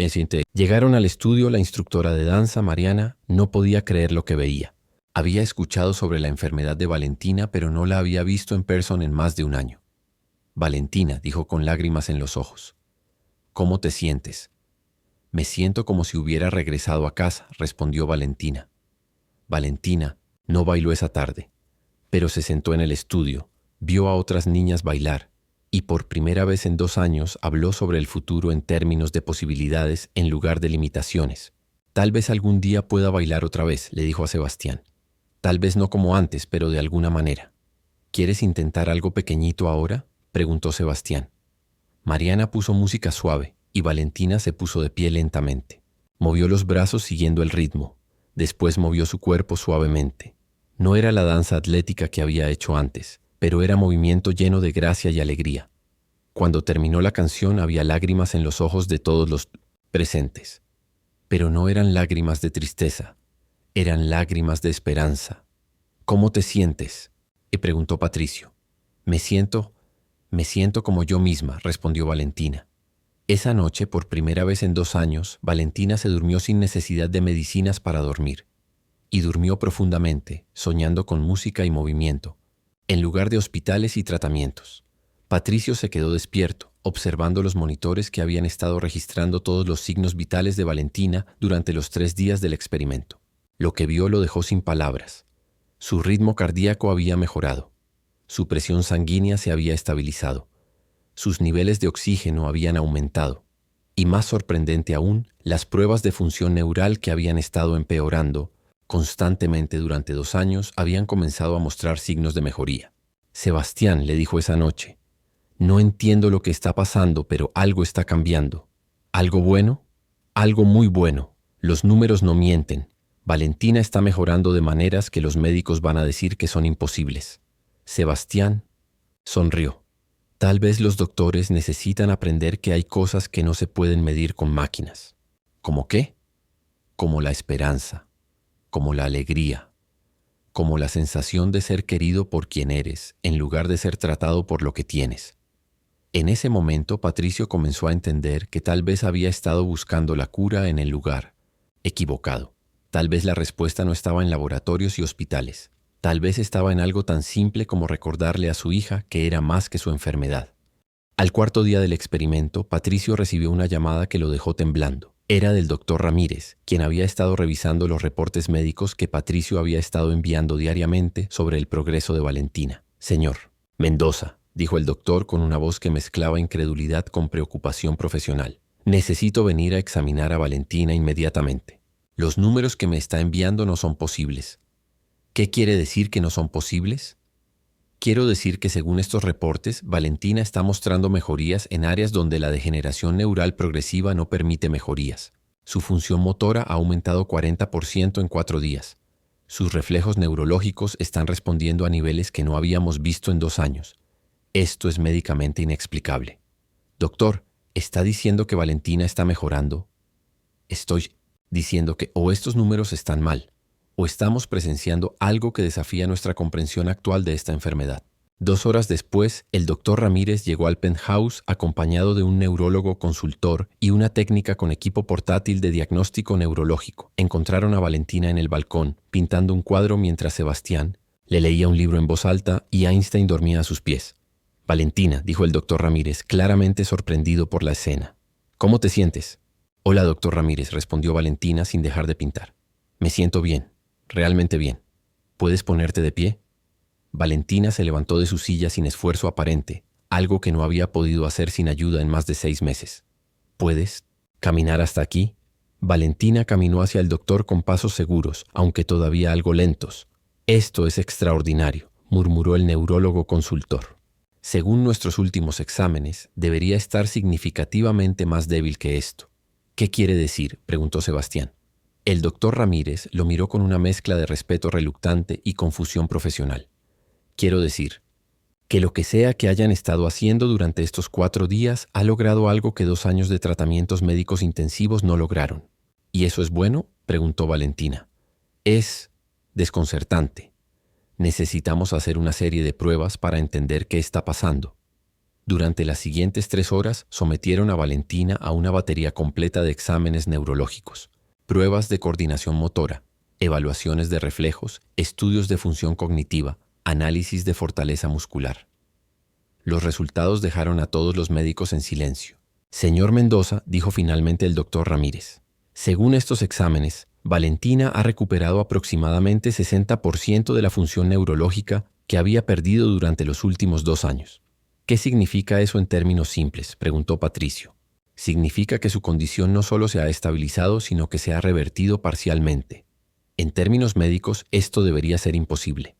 llegaron al estudio, la instructora de danza, Mariana, no podía creer lo que veía. Había escuchado sobre la enfermedad de Valentina, pero no la había visto en persona en más de 1 año. Valentina, dijo con lágrimas en los ojos. ¿Cómo te sientes? Me siento como si hubiera regresado a casa, respondió Valentina. Valentina no bailó esa tarde, pero se sentó en el estudio, vio a otras niñas bailar y por primera vez en 2 años habló sobre el futuro en términos de posibilidades en lugar de limitaciones. Tal vez algún día pueda bailar otra vez, le dijo a Sebastián. Tal vez no como antes, pero de alguna manera. ¿Quieres intentar algo pequeñito ahora?, preguntó Sebastián. Mariana puso música suave y Valentina se puso de pie lentamente. Movió los brazos siguiendo el ritmo. Después movió su cuerpo suavemente. No era la danza atlética que había hecho antes, pero era movimiento lleno de gracia y alegría. Cuando terminó la canción había lágrimas en los ojos de todos los presentes. Pero no eran lágrimas de tristeza, eran lágrimas de esperanza. ¿Cómo te sientes?, le preguntó Patricio. Me siento como yo misma, respondió Valentina. Esa noche, por primera vez en 2 años, Valentina se durmió sin necesidad de medicinas para dormir. y durmió profundamente, soñando con música y movimiento, en lugar de hospitales y tratamientos. Patricio se quedó despierto, observando los monitores que habían estado registrando todos los signos vitales de Valentina durante los 3 días del experimento. Lo que vio lo dejó sin palabras. Su ritmo cardíaco había mejorado. Su presión sanguínea se había estabilizado. Sus niveles de oxígeno habían aumentado. Y más sorprendente aún, las pruebas de función neural que habían estado empeorando constantemente durante 2 años habían comenzado a mostrar signos de mejoría. Sebastián le dijo esa noche: no entiendo lo que está pasando, pero algo está cambiando. ¿Algo bueno? Algo muy bueno. Los números no mienten. Valentina está mejorando de maneras que los médicos van a decir que son imposibles. Sebastián sonrió. Tal vez los doctores necesitan aprender que hay cosas que no se pueden medir con máquinas. ¿Cómo qué? Como la esperanza, como la alegría, como la sensación de ser querido por quien eres, en lugar de ser tratado por lo que tienes. En ese momento, Patricio comenzó a entender que tal vez había estado buscando la cura en el lugar equivocado. Tal vez la respuesta no estaba en laboratorios y hospitales. Tal vez estaba en algo tan simple como recordarle a su hija que era más que su enfermedad. Al 4.º día del experimento, Patricio recibió una llamada que lo dejó temblando. Era del doctor Ramírez, quien había estado revisando los reportes médicos que Patricio había estado enviando diariamente sobre el progreso de Valentina. Señor Mendoza, dijo el doctor con una voz que mezclaba incredulidad con preocupación profesional. Necesito venir a examinar a Valentina inmediatamente. Los números que me está enviando no son posibles. ¿Qué quiere decir que no son posibles? Quiero decir que según estos reportes, Valentina está mostrando mejorías en áreas donde la degeneración neural progresiva no permite mejorías. Su función motora ha aumentado 40% en 4 días. Sus reflejos neurológicos están respondiendo a niveles que no habíamos visto en 2 años. Esto es médicamente inexplicable. Doctor, ¿está diciendo que Valentina está mejorando? Estoy diciendo que o estos números están mal, o estamos presenciando algo que desafía nuestra comprensión actual de esta enfermedad. 2 horas después, el doctor Ramírez llegó al penthouse acompañado de un neurólogo consultor y una técnica con equipo portátil de diagnóstico neurológico. Encontraron a Valentina en el balcón, pintando un cuadro mientras Sebastián le leía un libro en voz alta y Einstein dormía a sus pies. Valentina, dijo el doctor Ramírez, claramente sorprendido por la escena. ¿Cómo te sientes? Hola, doctor Ramírez, respondió Valentina sin dejar de pintar. Me siento bien. Realmente bien. ¿Puedes ponerte de pie? Valentina se levantó de su silla sin esfuerzo aparente, algo que no había podido hacer sin ayuda en más de 6 meses. ¿Puedes caminar hasta aquí? Valentina caminó hacia el doctor con pasos seguros, aunque todavía algo lentos. Esto es extraordinario, murmuró el neurólogo consultor. Según nuestros últimos exámenes, debería estar significativamente más débil que esto. ¿Qué quiere decir?, preguntó Sebastián. El doctor Ramírez lo miró con una mezcla de respeto reluctante y confusión profesional. Quiero decir, que lo que sea que hayan estado haciendo durante estos 4 días ha logrado algo que 2 años de tratamientos médicos intensivos no lograron. ¿Y eso es bueno?, preguntó Valentina. Es desconcertante. Necesitamos hacer una serie de pruebas para entender qué está pasando. Durante las siguientes 3 horas sometieron a Valentina a una batería completa de exámenes neurológicos. Pruebas de coordinación motora, evaluaciones de reflejos, estudios de función cognitiva, análisis de fortaleza muscular. Los resultados dejaron a todos los médicos en silencio. Señor Mendoza, dijo finalmente el doctor Ramírez, según estos exámenes, Valentina ha recuperado aproximadamente 60% de la función neurológica que había perdido durante los últimos 2 años. ¿Qué significa eso en términos simples?, preguntó Patricio. Significa que su condición no solo se ha estabilizado, sino que se ha revertido parcialmente. En términos médicos, esto debería ser imposible.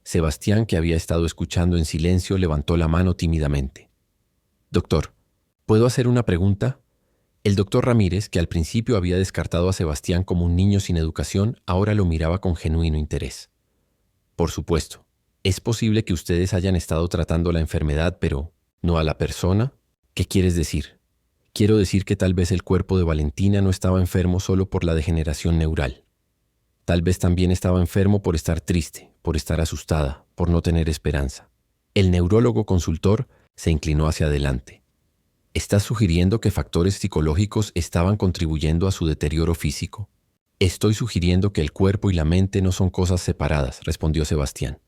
Sebastián, que había estado escuchando en silencio, levantó la mano tímidamente. Doctor, ¿puedo hacer una pregunta? El doctor Ramírez, que al principio había descartado a Sebastián como un niño sin educación, ahora lo miraba con genuino interés. Por supuesto. ¿Es posible que ustedes hayan estado tratando la enfermedad, pero no a la persona? ¿Qué quieres decir? Quiero decir que tal vez el cuerpo de Valentina no estaba enfermo solo por la degeneración neural. Tal vez también estaba enfermo por estar triste, por estar asustada, por no tener esperanza. El neurólogo consultor se inclinó hacia adelante. ¿Estás sugiriendo que factores psicológicos estaban contribuyendo a su deterioro físico? Estoy sugiriendo que el cuerpo y la mente no son cosas separadas, respondió Sebastián.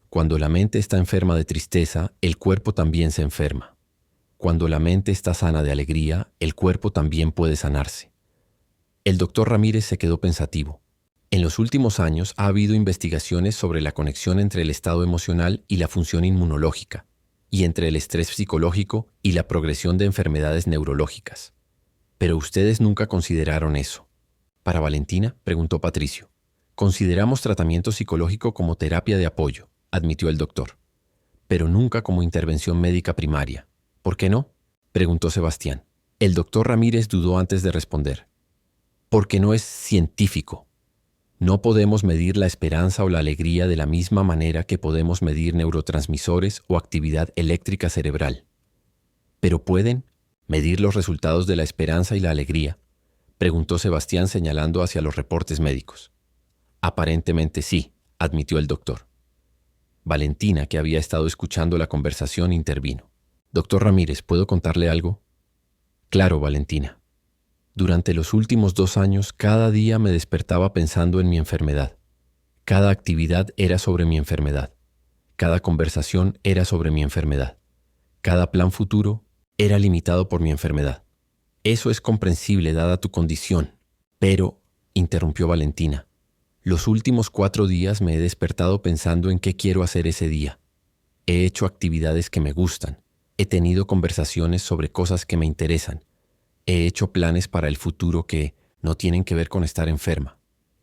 Cuando la mente está enferma de tristeza, el cuerpo también se enferma. Cuando la mente está sana de alegría, el cuerpo también puede sanarse. El doctor Ramírez se quedó pensativo. En los últimos años ha habido investigaciones sobre la conexión entre el estado emocional y la función inmunológica, y entre el estrés psicológico y la progresión de enfermedades neurológicas. Pero ustedes nunca consideraron eso. ¿Para Valentina?, preguntó Patricio. Consideramos tratamiento psicológico como terapia de apoyo, admitió el doctor, pero nunca como intervención médica primaria. ¿Por qué no?, preguntó Sebastián. El doctor Ramírez dudó antes de responder. Porque no es científico. No podemos medir la esperanza o la alegría de la misma manera que podemos medir neurotransmisores o actividad eléctrica cerebral. ¿Pero pueden medir los resultados de la esperanza y la alegría?, preguntó Sebastián señalando hacia los reportes médicos. Aparentemente sí, admitió el doctor. Valentina, que había estado escuchando la conversación, intervino. Doctor Ramírez, ¿puedo contarle algo? Claro, Valentina. Durante los últimos 2 años, cada día me despertaba pensando en mi enfermedad. Cada actividad era sobre mi enfermedad. Cada conversación era sobre mi enfermedad. Cada plan futuro era limitado por mi enfermedad. Eso es comprensible dada tu condición. Pero, interrumpió Valentina, los últimos 4 días me he despertado pensando en qué quiero hacer ese día. He hecho actividades que me gustan. He tenido conversaciones sobre cosas que me interesan. He hecho planes para el futuro que no tienen que ver con estar enferma.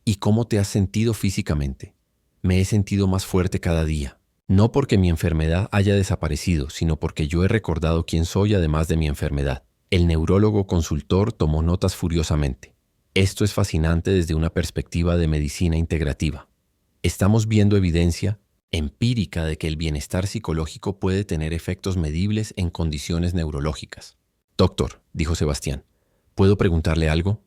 ¿Y cómo te has sentido físicamente? Me he sentido más fuerte cada día. No porque mi enfermedad haya desaparecido, sino porque yo he recordado quién soy además de mi enfermedad. El neurólogo consultor tomó notas furiosamente. Esto es fascinante desde una perspectiva de medicina integrativa. Estamos viendo evidencia empírica de que el bienestar psicológico puede tener efectos medibles en condiciones neurológicas. Doctor, dijo Sebastián, ¿puedo preguntarle algo?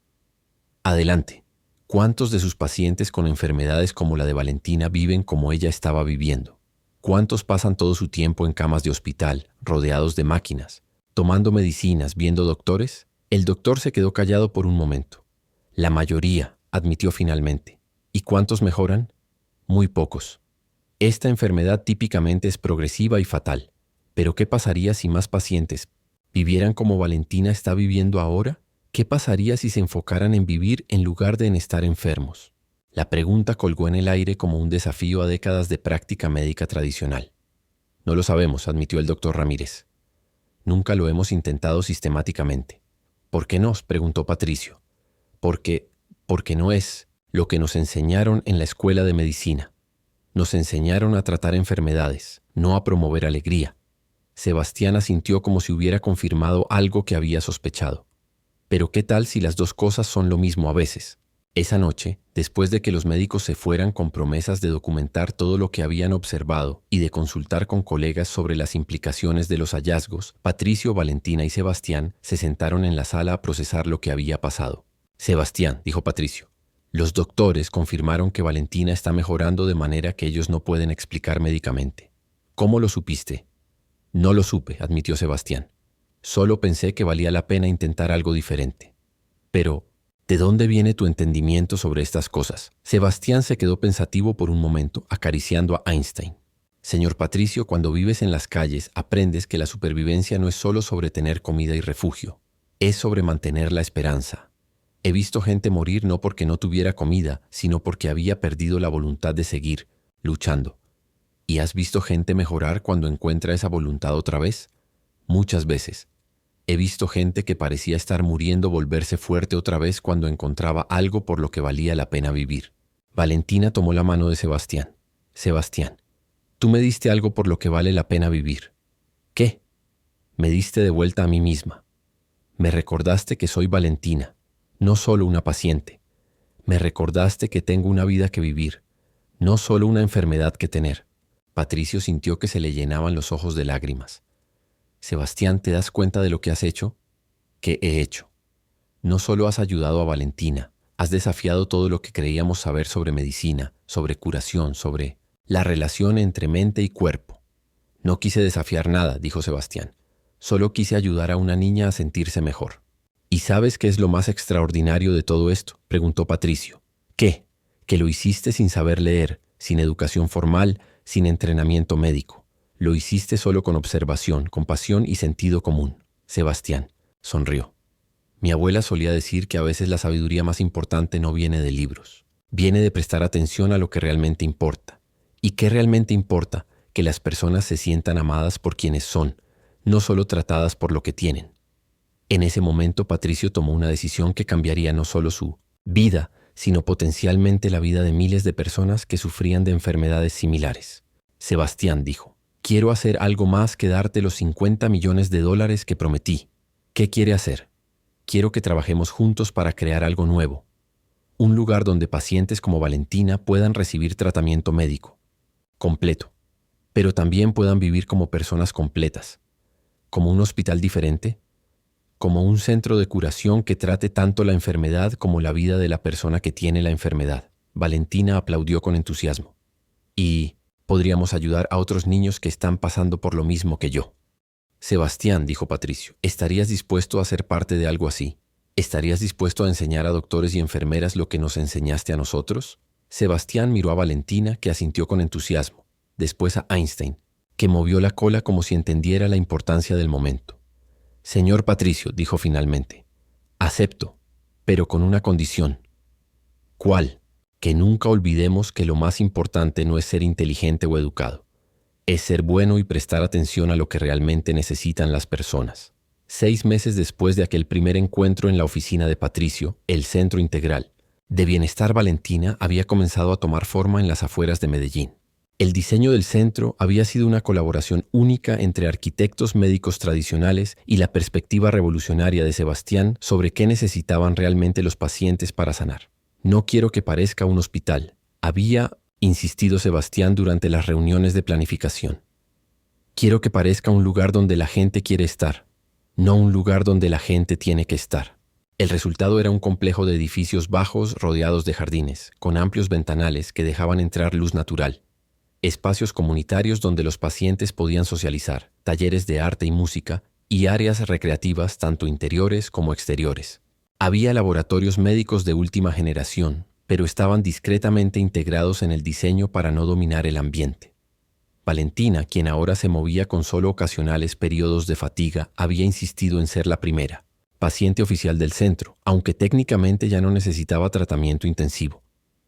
Adelante. ¿Cuántos de sus pacientes con enfermedades como la de Valentina viven como ella estaba viviendo? ¿Cuántos pasan todo su tiempo en camas de hospital, rodeados de máquinas, tomando medicinas, viendo doctores? El doctor se quedó callado por un momento. La mayoría, admitió finalmente. ¿Y cuántos mejoran? Muy pocos. Esta enfermedad típicamente es progresiva y fatal. ¿Pero qué pasaría si más pacientes vivieran como Valentina está viviendo ahora? ¿Qué pasaría si se enfocaran en vivir en lugar de en estar enfermos? La pregunta colgó en el aire como un desafío a décadas de práctica médica tradicional. No lo sabemos, admitió el doctor Ramírez. Nunca lo hemos intentado sistemáticamente. ¿Por qué no?, preguntó Patricio. Porque no es lo que nos enseñaron en la escuela de medicina. Nos enseñaron a tratar enfermedades, no a promover alegría. Sebastián asintió como si hubiera confirmado algo que había sospechado. Pero ¿qué tal si las dos cosas son lo mismo a veces? Esa noche, después de que los médicos se fueran con promesas de documentar todo lo que habían observado y de consultar con colegas sobre las implicaciones de los hallazgos, Patricio, Valentina y Sebastián se sentaron en la sala a procesar lo que había pasado. Sebastián, dijo Patricio, los doctores confirmaron que Valentina está mejorando de manera que ellos no pueden explicar médicamente. ¿Cómo lo supiste? No lo supe, admitió Sebastián. Solo pensé que valía la pena intentar algo diferente. Pero, ¿de dónde viene tu entendimiento sobre estas cosas? Sebastián se quedó pensativo por un momento, acariciando a Einstein. Señor Patricio, cuando vives en las calles, aprendes que la supervivencia no es solo sobre tener comida y refugio. Es sobre mantener la esperanza. He visto gente morir no porque no tuviera comida, sino porque había perdido la voluntad de seguir, luchando. ¿Y has visto gente mejorar cuando encuentra esa voluntad otra vez? Muchas veces. He visto gente que parecía estar muriendo volverse fuerte otra vez cuando encontraba algo por lo que valía la pena vivir. Valentina tomó la mano de Sebastián. Sebastián, tú me diste algo por lo que vale la pena vivir. ¿Qué? Me diste de vuelta a mí misma. Me recordaste que soy Valentina, no solo una paciente. Me recordaste que tengo una vida que vivir, no solo una enfermedad que tener. Patricio sintió que se le llenaban los ojos de lágrimas. Sebastián, ¿te das cuenta de lo que has hecho? ¿Qué he hecho? No solo has ayudado a Valentina, has desafiado todo lo que creíamos saber sobre medicina, sobre curación, sobre la relación entre mente y cuerpo. No quise desafiar nada, dijo Sebastián. Solo quise ayudar a una niña a sentirse mejor. ¿Y sabes qué es lo más extraordinario de todo esto?, preguntó Patricio. ¿Qué? Que lo hiciste sin saber leer, sin educación formal, sin entrenamiento médico. Lo hiciste solo con observación, compasión y sentido común. Sebastián sonrió. Mi abuela solía decir que a veces la sabiduría más importante no viene de libros. Viene de prestar atención a lo que realmente importa. ¿Y qué realmente importa? Que las personas se sientan amadas por quienes son, no solo tratadas por lo que tienen. En ese momento Patricio tomó una decisión que cambiaría no solo su vida, sino potencialmente la vida de miles de personas que sufrían de enfermedades similares. Sebastián dijo, quiero hacer algo más que darte los 50 millones de dólares que prometí. ¿Qué quiere hacer? Quiero que trabajemos juntos para crear algo nuevo. Un lugar donde pacientes como Valentina puedan recibir tratamiento médico completo, pero también puedan vivir como personas completas, como un hospital diferente, como un centro de curación que trate tanto la enfermedad como la vida de la persona que tiene la enfermedad. Valentina aplaudió con entusiasmo. Y podríamos ayudar a otros niños que están pasando por lo mismo que yo. Sebastián, dijo Patricio, ¿estarías dispuesto a ser parte de algo así? ¿Estarías dispuesto a enseñar a doctores y enfermeras lo que nos enseñaste a nosotros? Sebastián miró a Valentina, que asintió con entusiasmo, después a Einstein, que movió la cola como si entendiera la importancia del momento. Señor Patricio, dijo finalmente, acepto, pero con una condición. ¿Cuál? Que nunca olvidemos que lo más importante no es ser inteligente o educado, es ser bueno y prestar atención a lo que realmente necesitan las personas. 6 meses después de aquel primer encuentro en la oficina de Patricio, el Centro Integral de Bienestar Valentina había comenzado a tomar forma en las afueras de Medellín. El diseño del centro había sido una colaboración única entre arquitectos médicos tradicionales y la perspectiva revolucionaria de Sebastián sobre qué necesitaban realmente los pacientes para sanar. No quiero que parezca un hospital, había insistido Sebastián durante las reuniones de planificación. Quiero que parezca un lugar donde la gente quiere estar, no un lugar donde la gente tiene que estar. El resultado era un complejo de edificios bajos rodeados de jardines, con amplios ventanales que dejaban entrar luz natural. Espacios comunitarios donde los pacientes podían socializar, talleres de arte y música, y áreas recreativas tanto interiores como exteriores. Había laboratorios médicos de última generación, pero estaban discretamente integrados en el diseño para no dominar el ambiente. Valentina, quien ahora se movía con solo ocasionales periodos de fatiga, había insistido en ser la primera paciente oficial del centro, aunque técnicamente ya no necesitaba tratamiento intensivo.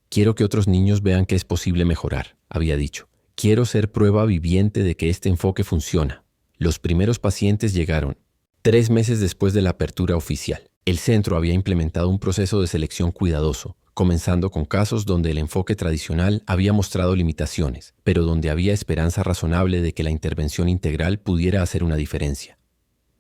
Quiero que otros niños vean que es posible mejorar, había dicho. Quiero ser prueba viviente de que este enfoque funciona. Los primeros pacientes llegaron 3 meses después de la apertura oficial. El centro había implementado un proceso de selección cuidadoso, comenzando con casos donde el enfoque tradicional había mostrado limitaciones, pero donde había esperanza razonable de que la intervención integral pudiera hacer una diferencia.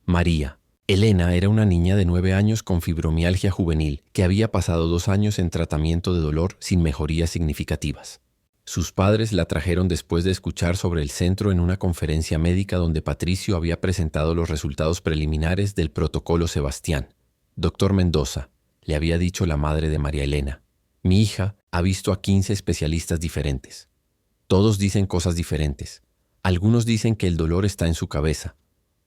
María Elena era una niña de 9 años con fibromialgia juvenil que había pasado 2 años en tratamiento de dolor sin mejorías significativas. Sus padres la trajeron después de escuchar sobre el centro en una conferencia médica donde Patricio había presentado los resultados preliminares del protocolo Sebastián. Doctor Mendoza, le había dicho la madre de María Elena, mi hija ha visto a 15 especialistas diferentes. Todos dicen cosas diferentes. Algunos dicen que el dolor está en su cabeza.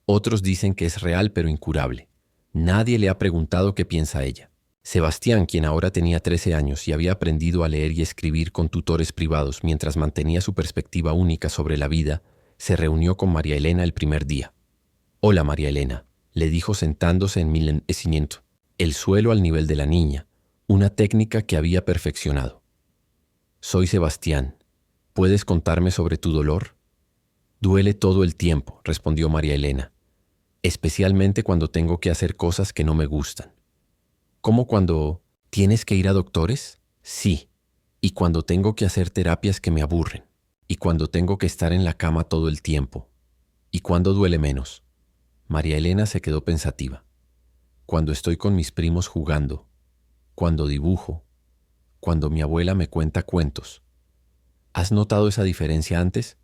Otros dicen que es real pero incurable. Nadie le ha preguntado qué piensa ella. Sebastián, quien ahora tenía 13 años y había aprendido a leer y escribir con tutores privados mientras mantenía su perspectiva única sobre la vida, se reunió con María Elena el primer día. Hola María Elena, le dijo sentándose en enmesimiento, el suelo al nivel de la niña, una técnica que había perfeccionado. Soy Sebastián. ¿Puedes contarme sobre tu dolor? Duele todo el tiempo, respondió María Elena, especialmente cuando tengo que hacer cosas que no me gustan. ¿Cómo cuando tienes que ir a doctores? Sí. Y cuando tengo que hacer terapias que me aburren. Y cuando tengo que estar en la cama todo el tiempo. ¿Y cuándo duele menos? María Elena se quedó pensativa. Cuando estoy con mis primos jugando. Cuando dibujo. Cuando mi abuela me cuenta cuentos. ¿Has notado esa diferencia antes?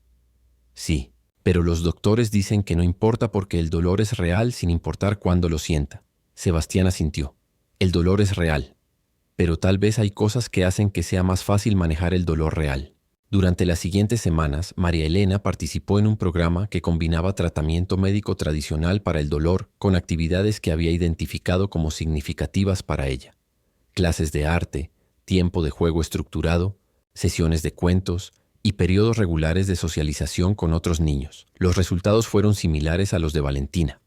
Sí, pero los doctores dicen que no importa porque el dolor es real sin importar cuándo lo sienta. Sebastián asintió. El dolor es real, pero tal vez hay cosas que hacen que sea más fácil manejar el dolor real. Durante las siguientes semanas, María Elena participó en un programa que combinaba tratamiento médico tradicional para el dolor con actividades que había identificado como significativas para ella. Clases de arte, tiempo de juego estructurado, sesiones de cuentos y periodos regulares de socialización con otros niños. Los resultados fueron similares a los de Valentina.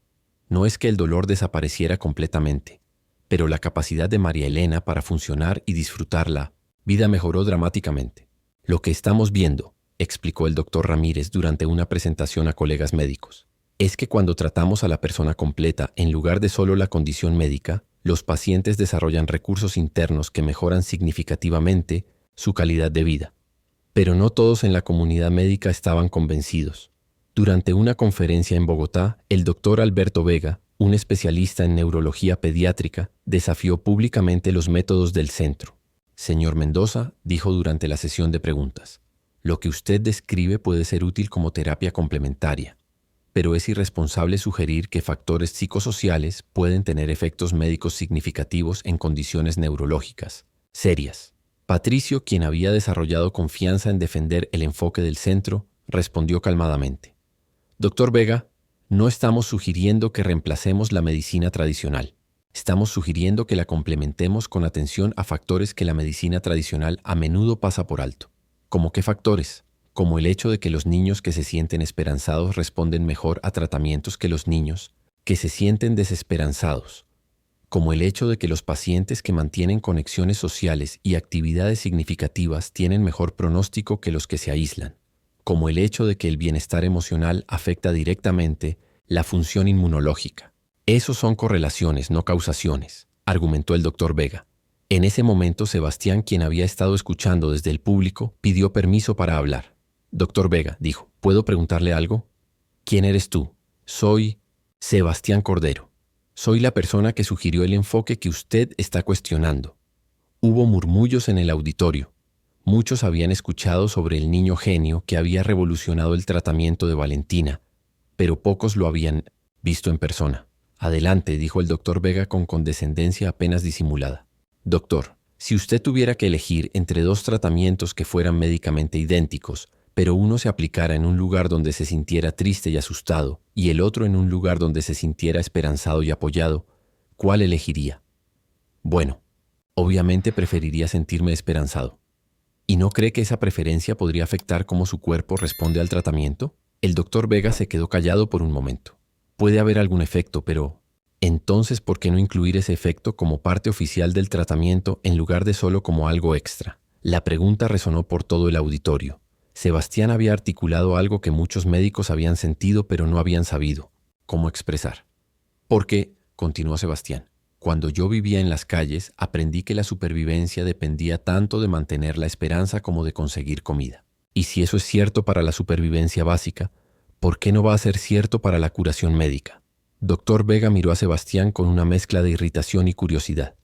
No es que el dolor desapareciera completamente, pero la capacidad de María Elena para funcionar y disfrutar la vida mejoró dramáticamente. Lo que estamos viendo, explicó el doctor Ramírez durante una presentación a colegas médicos, es que cuando tratamos a la persona completa en lugar de solo la condición médica, los pacientes desarrollan recursos internos que mejoran significativamente su calidad de vida. Pero no todos en la comunidad médica estaban convencidos. Durante una conferencia en Bogotá, el doctor Alberto Vega, un especialista en neurología pediátrica, desafió públicamente los métodos del centro. Señor Mendoza, dijo durante la sesión de preguntas, lo que usted describe puede ser útil como terapia complementaria, pero es irresponsable sugerir que factores psicosociales pueden tener efectos médicos significativos en condiciones neurológicas serias. Patricio, quien había desarrollado confianza en defender el enfoque del centro, respondió calmadamente. Doctor Vega, no estamos sugiriendo que reemplacemos la medicina tradicional. Estamos sugiriendo que la complementemos con atención a factores que la medicina tradicional a menudo pasa por alto. ¿Cómo qué factores? Como el hecho de que los niños que se sienten esperanzados responden mejor a tratamientos que los niños que se sienten desesperanzados. Como el hecho de que los pacientes que mantienen conexiones sociales y actividades significativas tienen mejor pronóstico que los que se aíslan. Como el hecho de que el bienestar emocional afecta directamente la función inmunológica. Esos son correlaciones, no causaciones, argumentó el doctor Vega. En ese momento, Sebastián, quien había estado escuchando desde el público, pidió permiso para hablar. Doctor Vega, dijo, ¿puedo preguntarle algo? ¿Quién eres tú? Soy Sebastián Cordero. Soy la persona que sugirió el enfoque que usted está cuestionando. Hubo murmullos en el auditorio. Muchos habían escuchado sobre el niño genio que había revolucionado el tratamiento de Valentina, pero pocos lo habían visto en persona. Adelante, dijo el doctor Vega con condescendencia apenas disimulada. Doctor, si usted tuviera que elegir entre dos tratamientos que fueran médicamente idénticos, pero uno se aplicara en un lugar donde se sintiera triste y asustado, y el otro en un lugar donde se sintiera esperanzado y apoyado, ¿cuál elegiría? Bueno, obviamente preferiría sentirme esperanzado. ¿Y no cree que esa preferencia podría afectar cómo su cuerpo responde al tratamiento? El doctor Vega se quedó callado por un momento. Puede haber algún efecto, pero entonces, ¿por qué no incluir ese efecto como parte oficial del tratamiento en lugar de solo como algo extra? La pregunta resonó por todo el auditorio. Sebastián había articulado algo que muchos médicos habían sentido pero no habían sabido cómo expresar. Porque, continuó Sebastián, cuando yo vivía en las calles, aprendí que la supervivencia dependía tanto de mantener la esperanza como de conseguir comida. Y si eso es cierto para la supervivencia básica, ¿por qué no va a ser cierto para la curación médica? Doctor Vega miró a Sebastián con una mezcla de irritación y curiosidad.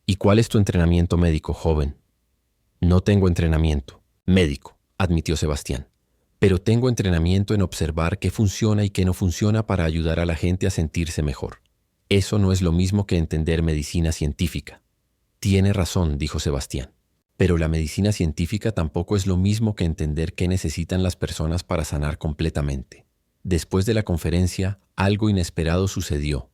¿Y cuál es tu entrenamiento médico, joven? No tengo entrenamiento médico, admitió Sebastián. Pero tengo entrenamiento en observar qué funciona y qué no funciona para ayudar a la gente a sentirse mejor. Eso no es lo mismo que entender medicina científica. Tiene razón, dijo Sebastián. Pero la medicina científica tampoco es lo mismo que entender qué necesitan las personas para sanar completamente. Después de la conferencia, algo inesperado sucedió.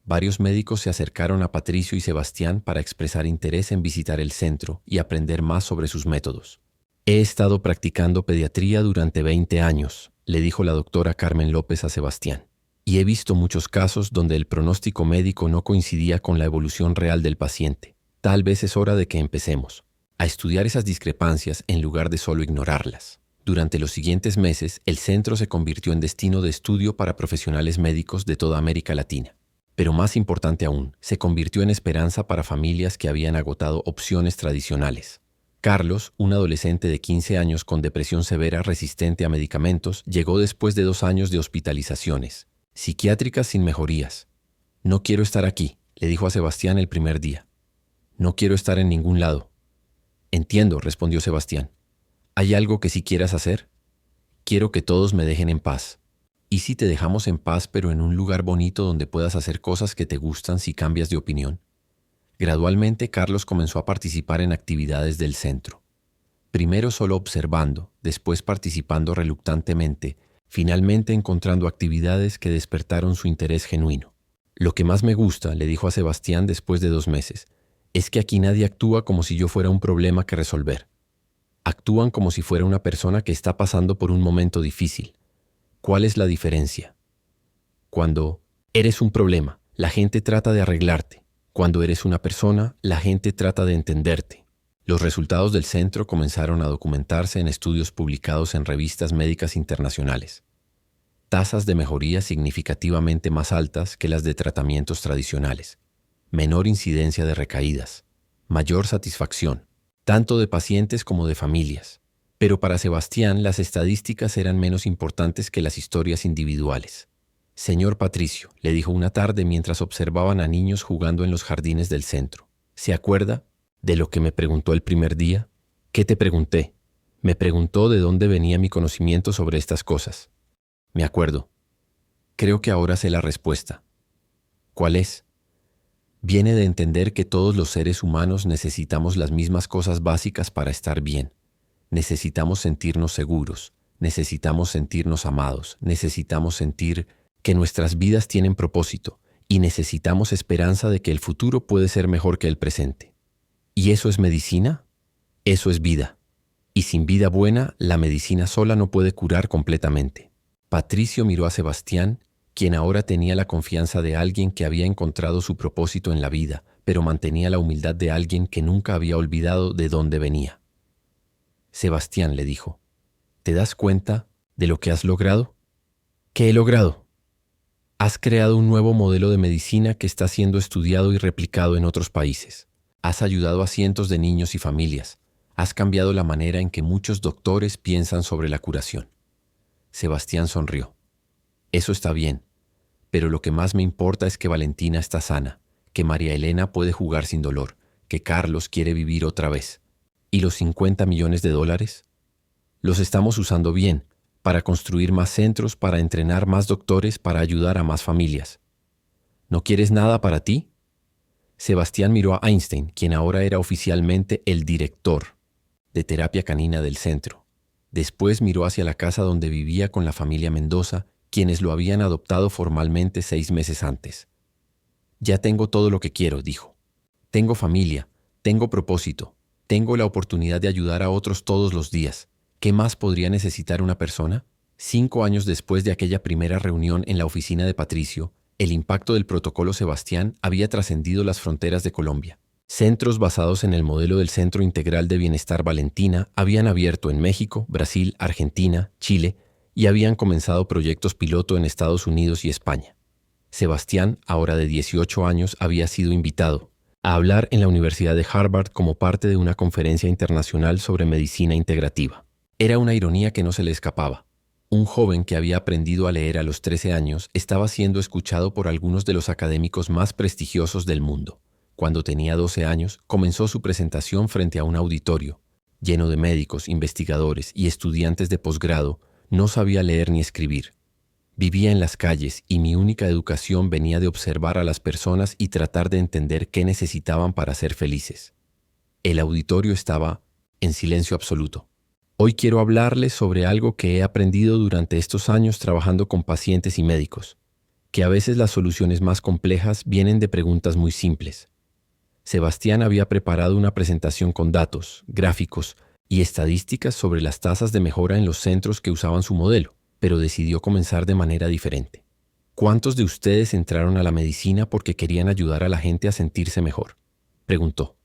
Varios médicos se acercaron a Patricio y Sebastián para expresar interés en visitar el centro y aprender más sobre sus métodos. He estado practicando pediatría durante 20 años, le dijo la doctora Carmen López a Sebastián, y he visto muchos casos donde el pronóstico médico no coincidía con la evolución real del paciente. Tal vez es hora de que empecemos a estudiar esas discrepancias en lugar de solo ignorarlas. Durante los siguientes meses, el centro se convirtió en destino de estudio para profesionales médicos de toda América Latina. Pero más importante aún, se convirtió en esperanza para familias que habían agotado opciones tradicionales. Carlos, un adolescente de 15 años con depresión severa resistente a medicamentos, llegó después de 2 años de hospitalizaciones, psiquiátricas sin mejorías. No quiero estar aquí, le dijo a Sebastián el primer día. No quiero estar en ningún lado. Entiendo, respondió Sebastián. ¿Hay algo que sí quieras hacer? Quiero que todos me dejen en paz. ¿Y si te dejamos en paz pero en un lugar bonito donde puedas hacer cosas que te gustan si cambias de opinión? Gradualmente, Carlos comenzó a participar en actividades del centro. primero solo observando, después participando reluctantemente, finalmente encontrando actividades que despertaron su interés genuino. Lo que más me gusta, le dijo a Sebastián después de 2 meses, es que aquí nadie actúa como si yo fuera un problema que resolver. Actúan como si fuera una persona que está pasando por un momento difícil. ¿Cuál es la diferencia? Cuando eres un problema, la gente trata de arreglarte. Cuando eres una persona, la gente trata de entenderte. Los resultados del centro comenzaron a documentarse en estudios publicados en revistas médicas internacionales. Tasas de mejoría significativamente más altas que las de tratamientos tradicionales. Menor incidencia de recaídas. Mayor satisfacción, tanto de pacientes como de familias. Pero para Sebastián las estadísticas eran menos importantes que las historias individuales. Señor Patricio, le dijo una tarde mientras observaban a niños jugando en los jardines del centro. ¿Se acuerda de lo que me preguntó el primer día? ¿Qué te pregunté? Me preguntó de dónde venía mi conocimiento sobre estas cosas. Me acuerdo. Creo que ahora sé la respuesta. ¿Cuál es? Viene de entender que todos los seres humanos necesitamos las mismas cosas básicas para estar bien. Necesitamos sentirnos seguros, necesitamos sentirnos amados, necesitamos sentir que nuestras vidas tienen propósito y necesitamos esperanza de que el futuro puede ser mejor que el presente. ¿Y eso es medicina? Eso es vida. Y sin vida buena, la medicina sola no puede curar completamente. Patricio miró a Sebastián, quien ahora tenía la confianza de alguien que había encontrado su propósito en la vida, pero mantenía la humildad de alguien que nunca había olvidado de dónde venía. Sebastián, le dijo, ¿te das cuenta de lo que has logrado? ¿Qué he logrado? Has creado un nuevo modelo de medicina que está siendo estudiado y replicado en otros países. Has ayudado a cientos de niños y familias. Has cambiado la manera en que muchos doctores piensan sobre la curación. Sebastián sonrió. Eso está bien, pero lo que más me importa es que Valentina está sana, que María Elena puede jugar sin dolor, que Carlos quiere vivir otra vez. ¿Y los 50 millones de dólares? Los estamos usando bien, para construir más centros, para entrenar más doctores, para ayudar a más familias. ¿No quieres nada para ti? Sebastián miró a Einstein, quien ahora era oficialmente el director de terapia canina del centro. Después miró hacia la casa donde vivía con la familia Mendoza, quienes lo habían adoptado formalmente 6 meses antes. Ya tengo todo lo que quiero, dijo. Tengo familia, tengo propósito, tengo la oportunidad de ayudar a otros todos los días. ¿Qué más podría necesitar una persona? 5 años después de aquella primera reunión en la oficina de Patricio, el impacto del protocolo Sebastián había trascendido las fronteras de Colombia. Centros basados en el modelo del Centro Integral de Bienestar Valentina habían abierto en México, Brasil, Argentina, Chile y habían comenzado proyectos piloto en Estados Unidos y España. Sebastián, ahora de 18 años, había sido invitado a hablar en la Universidad de Harvard como parte de una conferencia internacional sobre medicina integrativa. Era una ironía que no se le escapaba. Un joven que había aprendido a leer a los 13 años estaba siendo escuchado por algunos de los académicos más prestigiosos del mundo. Cuando tenía 12 años, comenzó su presentación frente a un auditorio, lleno de médicos, investigadores y estudiantes de posgrado. No sabía leer ni escribir. Vivía en las calles y mi única educación venía de observar a las personas y tratar de entender qué necesitaban para ser felices. El auditorio estaba en silencio absoluto. Hoy quiero hablarles sobre algo que he aprendido durante estos años trabajando con pacientes y médicos, que a veces las soluciones más complejas vienen de preguntas muy simples. Sebastián había preparado una presentación con datos, gráficos y estadísticas sobre las tasas de mejora en los centros que usaban su modelo, pero decidió comenzar de manera diferente. ¿Cuántos de ustedes entraron a la medicina porque querían ayudar a la gente a sentirse mejor?, preguntó.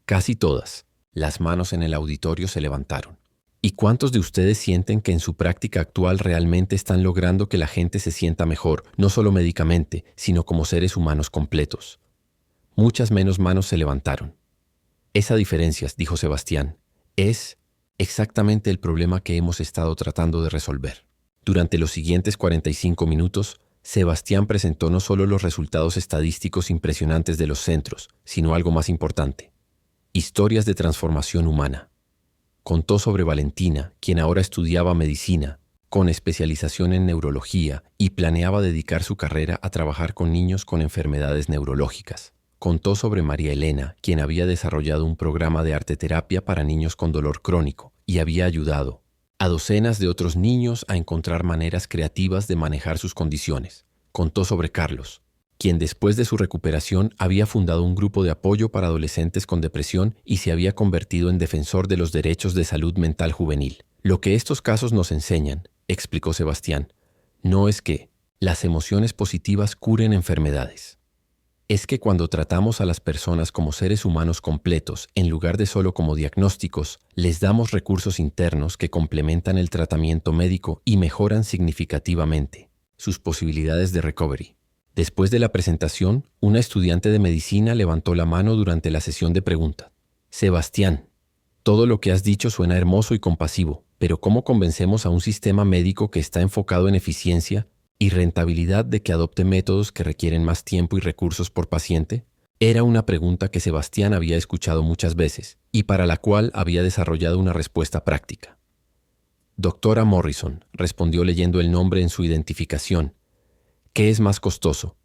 Casi todas. Las manos en el auditorio se levantaron. ¿Y cuántos de ustedes sienten que en su práctica actual realmente están logrando que la gente se sienta mejor, no solo médicamente, sino como seres humanos completos? Muchas menos manos se levantaron. Esa diferencia, dijo Sebastián, es exactamente el problema que hemos estado tratando de resolver. Durante los siguientes 45 minutos, Sebastián presentó no solo los resultados estadísticos impresionantes de los centros, sino algo más importante: historias de transformación humana. Contó sobre Valentina, quien ahora estudiaba medicina, con especialización en neurología, y planeaba dedicar su carrera a trabajar con niños con enfermedades neurológicas. Contó sobre María Elena, quien había desarrollado un programa de arteterapia para niños con dolor crónico, y había ayudado a docenas de otros niños a encontrar maneras creativas de manejar sus condiciones. Contó sobre Carlos, quien después de su recuperación había fundado un grupo de apoyo para adolescentes con depresión y se había convertido en defensor de los derechos de salud mental juvenil. Lo que estos casos nos enseñan, explicó Sebastián, no es que las emociones positivas curen enfermedades. Es que cuando tratamos a las personas como seres humanos completos, en lugar de solo como diagnósticos, les damos recursos internos que complementan el tratamiento médico y mejoran significativamente sus posibilidades de recovery. Después de la presentación, una estudiante de medicina levantó la mano durante la sesión de preguntas. Sebastián, todo lo que has dicho suena hermoso y compasivo, pero ¿cómo convencemos a un sistema médico que está enfocado en eficiencia y rentabilidad de que adopte métodos que requieren más tiempo y recursos por paciente? Era una pregunta que Sebastián había escuchado muchas veces y para la cual había desarrollado una respuesta práctica. Doctora Morrison, respondió leyendo el nombre en su identificación. ¿Qué es más costoso?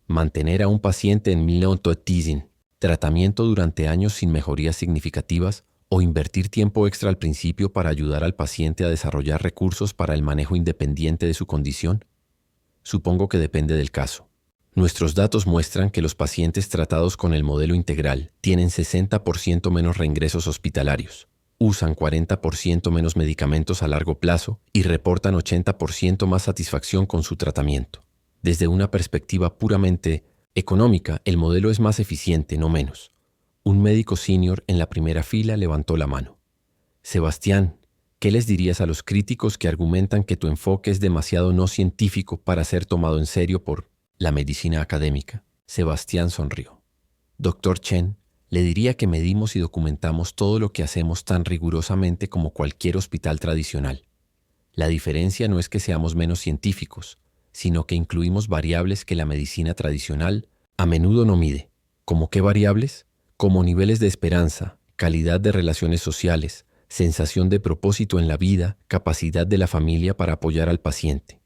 Mantener a un paciente en milneurotoxin, tratamiento durante años sin mejorías significativas, o invertir tiempo extra al principio para ayudar al paciente a desarrollar recursos para el manejo independiente de su condición? Supongo que depende del caso. Nuestros datos muestran que los pacientes tratados con el modelo integral tienen 60% menos reingresos hospitalarios, usan 40% menos medicamentos a largo plazo y reportan 80% más satisfacción con su tratamiento. Desde una perspectiva puramente económica, el modelo es más eficiente, no menos. Un médico senior en la primera fila levantó la mano. Sebastián, ¿qué les dirías a los críticos que argumentan que tu enfoque es demasiado no científico para ser tomado en serio por la medicina académica? Sebastián sonrió. Doctor Chen, le diría que medimos y documentamos todo lo que hacemos tan rigurosamente como cualquier hospital tradicional. La diferencia no es que seamos menos científicos, sino que incluimos variables que la medicina tradicional a menudo no mide. ¿Cómo qué variables? Como niveles de esperanza, calidad de relaciones sociales, sensación de propósito en la vida, capacidad de la familia para apoyar al paciente.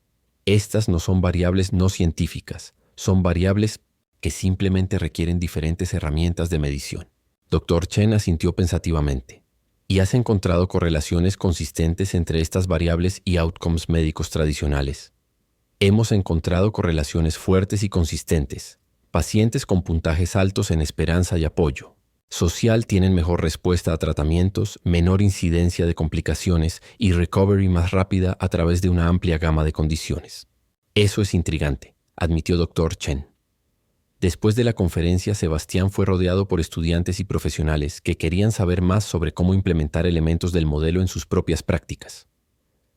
Estas no son variables no científicas, son variables que simplemente requieren diferentes herramientas de medición. Dr. Chen asintió pensativamente. ¿Y has encontrado correlaciones consistentes entre estas variables y outcomes médicos tradicionales? Hemos encontrado correlaciones fuertes y consistentes. Pacientes con puntajes altos en esperanza y apoyo social tienen mejor respuesta a tratamientos, menor incidencia de complicaciones y recovery más rápida a través de una amplia gama de condiciones. Eso es intrigante, admitió Dr. Chen. Después de la conferencia, Sebastián fue rodeado por estudiantes y profesionales que querían saber más sobre cómo implementar elementos del modelo en sus propias prácticas.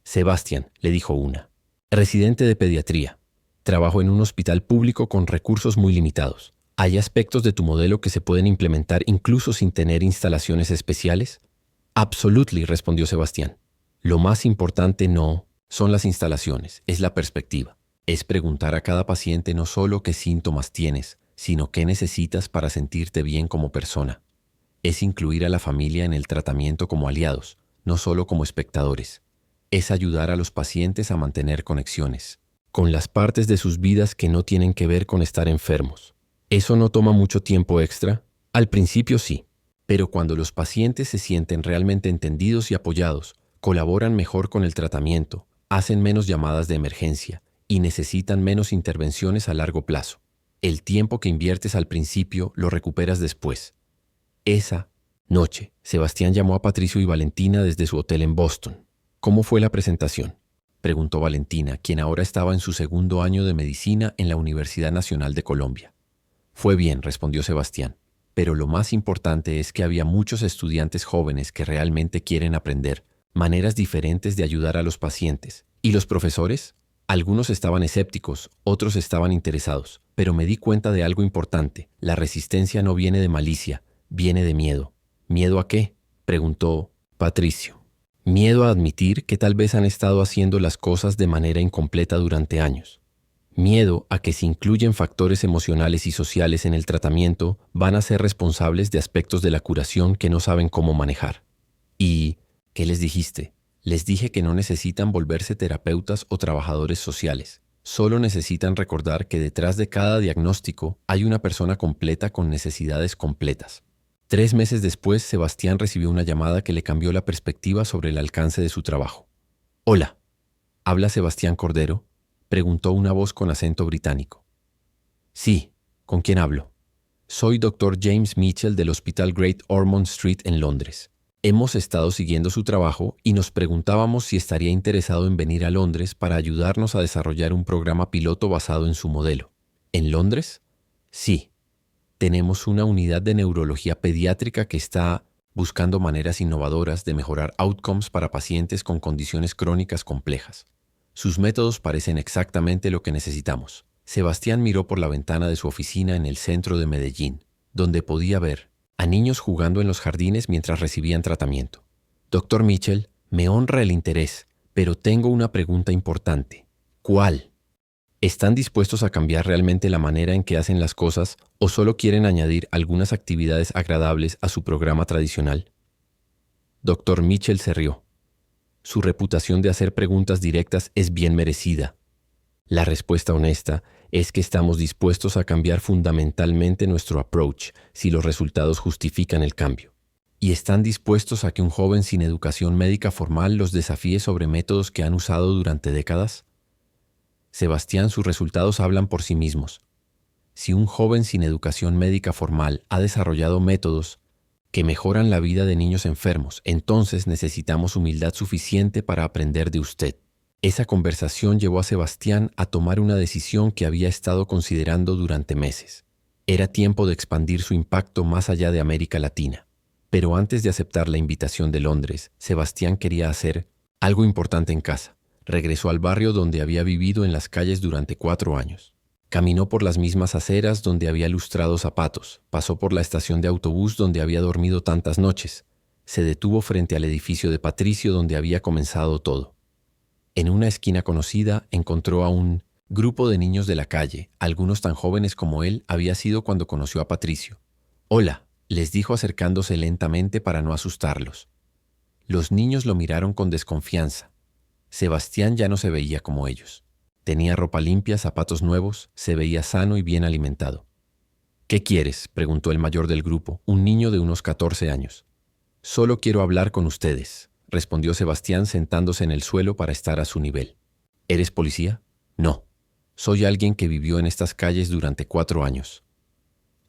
Sebastián, le dijo una, residente de pediatría. Trabajo en un hospital público con recursos muy limitados. ¿Hay aspectos de tu modelo que se pueden implementar incluso sin tener instalaciones especiales? Absolutely, respondió Sebastián. Lo más importante no son las instalaciones, es la perspectiva. Es preguntar a cada paciente no solo qué síntomas tienes, sino qué necesitas para sentirte bien como persona. Es incluir a la familia en el tratamiento como aliados, no solo como espectadores. Es ayudar a los pacientes a mantener conexiones con las partes de sus vidas que no tienen que ver con estar enfermos. ¿Eso no toma mucho tiempo extra? Al principio sí, pero cuando los pacientes se sienten realmente entendidos y apoyados, colaboran mejor con el tratamiento, hacen menos llamadas de emergencia y necesitan menos intervenciones a largo plazo. El tiempo que inviertes al principio lo recuperas después. Esa noche, Sebastián llamó a Patricio y Valentina desde su hotel en Boston. ¿Cómo fue la presentación?, preguntó Valentina, quien ahora estaba en su segundo año de medicina en la Universidad Nacional de Colombia. Fue bien, respondió Sebastián, pero lo más importante es que había muchos estudiantes jóvenes que realmente quieren aprender maneras diferentes de ayudar a los pacientes. ¿Y los profesores? Algunos estaban escépticos, otros estaban interesados, pero me di cuenta de algo importante. La resistencia no viene de malicia, viene de miedo. ¿Miedo a qué?, preguntó Patricio. Miedo a admitir que tal vez han estado haciendo las cosas de manera incompleta durante años. Miedo a que si incluyen factores emocionales y sociales en el tratamiento, van a ser responsables de aspectos de la curación que no saben cómo manejar. ¿Y qué les dijiste? Les dije que no necesitan volverse terapeutas o trabajadores sociales. Solo necesitan recordar que detrás de cada diagnóstico hay una persona completa con necesidades completas. 3 meses después, Sebastián recibió una llamada que le cambió la perspectiva sobre el alcance de su trabajo. «Hola, ¿habla Sebastián Cordero?», preguntó una voz con acento británico. «Sí, ¿con quién hablo?». «Soy Dr. James Mitchell del Hospital Great Ormond Street en Londres. Hemos estado siguiendo su trabajo y nos preguntábamos si estaría interesado en venir a Londres para ayudarnos a desarrollar un programa piloto basado en su modelo». «¿En Londres?». «Sí. Tenemos una unidad de neurología pediátrica que está buscando maneras innovadoras de mejorar outcomes para pacientes con condiciones crónicas complejas. Sus métodos parecen exactamente lo que necesitamos». Sebastián miró por la ventana de su oficina en el centro de Medellín, donde podía ver a niños jugando en los jardines mientras recibían tratamiento. «Dr. Mitchell, me honra el interés, pero tengo una pregunta importante». «¿Cuál?». ¿Están dispuestos a cambiar realmente la manera en que hacen las cosas o solo quieren añadir algunas actividades agradables a su programa tradicional? Dr. Mitchell se rió. Su reputación de hacer preguntas directas es bien merecida. La respuesta honesta es que estamos dispuestos a cambiar fundamentalmente nuestro approach si los resultados justifican el cambio. ¿Y están dispuestos a que un joven sin educación médica formal los desafíe sobre métodos que han usado durante décadas? Sebastián, sus resultados hablan por sí mismos. Si un joven sin educación médica formal ha desarrollado métodos que mejoran la vida de niños enfermos, entonces necesitamos humildad suficiente para aprender de usted. Esa conversación llevó a Sebastián a tomar una decisión que había estado considerando durante meses. Era tiempo de expandir su impacto más allá de América Latina. Pero antes de aceptar la invitación de Londres, Sebastián quería hacer algo importante en casa. Regresó al barrio donde había vivido en las calles durante 4 años. Caminó por las mismas aceras donde había lustrado zapatos, pasó por la estación de autobús donde había dormido tantas noches, se detuvo frente al edificio de Patricio donde había comenzado todo. En una esquina conocida encontró a un grupo de niños de la calle, algunos tan jóvenes como él había sido cuando conoció a Patricio. «Hola», les dijo acercándose lentamente para no asustarlos. Los niños lo miraron con desconfianza. Sebastián ya no se veía como ellos. Tenía ropa limpia, zapatos nuevos, se veía sano y bien alimentado. «¿Qué quieres?», preguntó el mayor del grupo, un niño de unos 14 años. «Solo quiero hablar con ustedes», respondió Sebastián sentándose en el suelo para estar a su nivel. «¿Eres policía?». «No. Soy alguien que vivió en estas calles durante 4 años».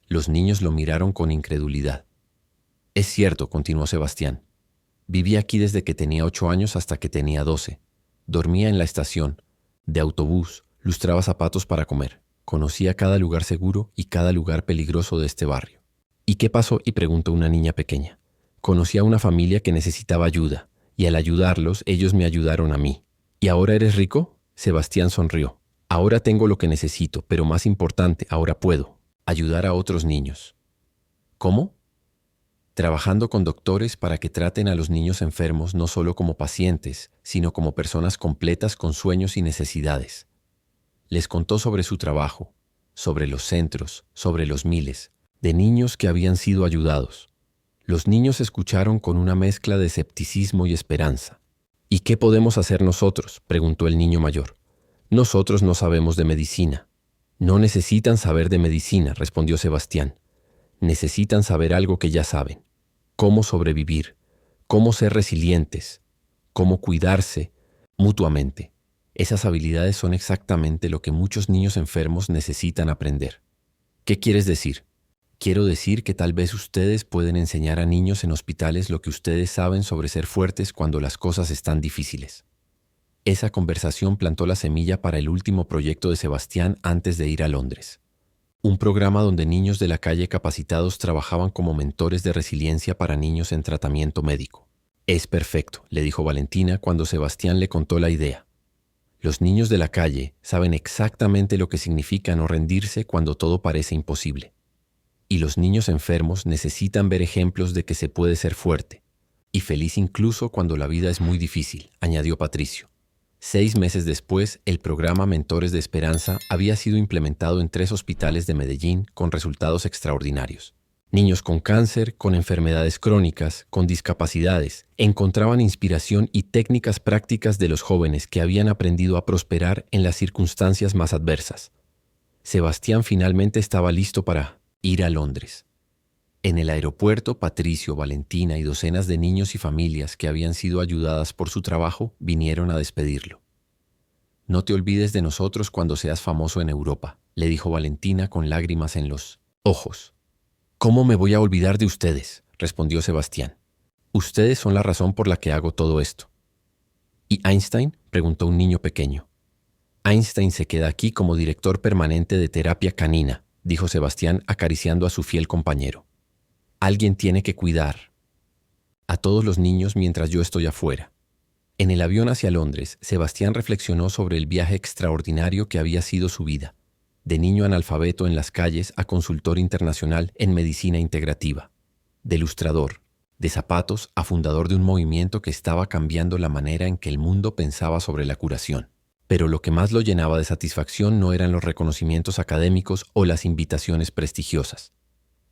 Los niños lo miraron con incredulidad. «Es cierto», continuó Sebastián. «Viví aquí desde que tenía 8 años hasta que tenía 12. Dormía en la estación de autobús, lustraba zapatos para comer. Conocía cada lugar seguro y cada lugar peligroso de este barrio». «¿Y qué pasó?», y preguntó una niña pequeña. «Conocí a una familia que necesitaba ayuda, y al ayudarlos, ellos me ayudaron a mí». «¿Y ahora eres rico?». Sebastián sonrió. «Ahora tengo lo que necesito, pero más importante, ahora puedo ayudar a otros niños». «¿Cómo?». «Trabajando con doctores para que traten a los niños enfermos no solo como pacientes, sino como personas completas con sueños y necesidades». Les contó sobre su trabajo, sobre los centros, sobre los miles de niños que habían sido ayudados. Los niños escucharon con una mezcla de escepticismo y esperanza. «¿Y qué podemos hacer nosotros?», preguntó el niño mayor. «Nosotros no sabemos de medicina». «No necesitan saber de medicina», respondió Sebastián. «Necesitan saber algo que ya saben. Cómo sobrevivir, cómo ser resilientes, cómo cuidarse mutuamente. Esas habilidades son exactamente lo que muchos niños enfermos necesitan aprender». «¿Qué quieres decir?». «Quiero decir que tal vez ustedes pueden enseñar a niños en hospitales lo que ustedes saben sobre ser fuertes cuando las cosas están difíciles». Esa conversación plantó la semilla para el último proyecto de Sebastián antes de ir a Londres. Un programa donde niños de la calle capacitados trabajaban como mentores de resiliencia para niños en tratamiento médico. «Es perfecto», le dijo Valentina cuando Sebastián le contó la idea. «Los niños de la calle saben exactamente lo que significa no rendirse cuando todo parece imposible. Y los niños enfermos necesitan ver ejemplos de que se puede ser fuerte y feliz incluso cuando la vida es muy difícil», añadió Patricio. 6 meses después, el programa Mentores de Esperanza había sido implementado en 3 hospitales de Medellín con resultados extraordinarios. Niños con cáncer, con enfermedades crónicas, con discapacidades, encontraban inspiración y técnicas prácticas de los jóvenes que habían aprendido a prosperar en las circunstancias más adversas. Sebastián finalmente estaba listo para ir a Londres. En el aeropuerto, Patricio, Valentina y docenas de niños y familias que habían sido ayudadas por su trabajo vinieron a despedirlo. «No te olvides de nosotros cuando seas famoso en Europa», le dijo Valentina con lágrimas en los ojos. «¿Cómo me voy a olvidar de ustedes?», respondió Sebastián. «Ustedes son la razón por la que hago todo esto». «¿Y Einstein?», preguntó un niño pequeño. «Einstein se queda aquí como director permanente de terapia canina», dijo Sebastián acariciando a su fiel compañero. «Alguien tiene que cuidar a todos los niños mientras yo estoy afuera». En el avión hacia Londres, Sebastián reflexionó sobre el viaje extraordinario que había sido su vida, de niño analfabeto en las calles a consultor internacional en medicina integrativa, de ilustrador, de zapatos a fundador de un movimiento que estaba cambiando la manera en que el mundo pensaba sobre la curación. Pero lo que más lo llenaba de satisfacción no eran los reconocimientos académicos o las invitaciones prestigiosas.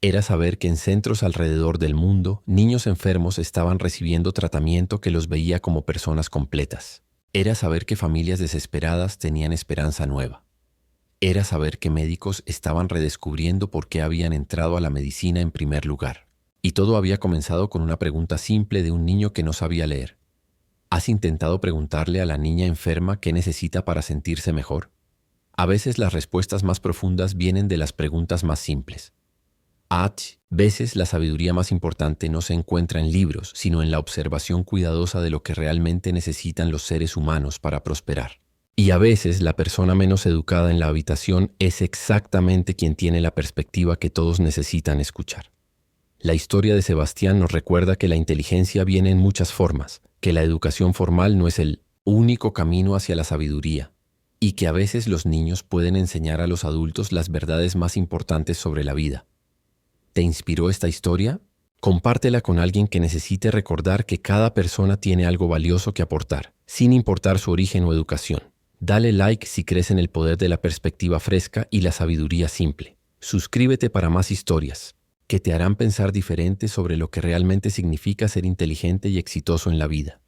Era saber que en centros alrededor del mundo, niños enfermos estaban recibiendo tratamiento que los veía como personas completas. Era saber que familias desesperadas tenían esperanza nueva. Era saber que médicos estaban redescubriendo por qué habían entrado a la medicina en primer lugar. Y todo había comenzado con una pregunta simple de un niño que no sabía leer. ¿Has intentado preguntarle a la niña enferma qué necesita para sentirse mejor? A veces las respuestas más profundas vienen de las preguntas más simples. A veces la sabiduría más importante no se encuentra en libros, sino en la observación cuidadosa de lo que realmente necesitan los seres humanos para prosperar. Y a veces la persona menos educada en la habitación es exactamente quien tiene la perspectiva que todos necesitan escuchar. La historia de Sebastián nos recuerda que la inteligencia viene en muchas formas, que la educación formal no es el único camino hacia la sabiduría, y que a veces los niños pueden enseñar a los adultos las verdades más importantes sobre la vida. ¿Te inspiró esta historia? Compártela con alguien que necesite recordar que cada persona tiene algo valioso que aportar, sin importar su origen o educación. Dale like si crees en el poder de la perspectiva fresca y la sabiduría simple. Suscríbete para más historias que te harán pensar diferente sobre lo que realmente significa ser inteligente y exitoso en la vida.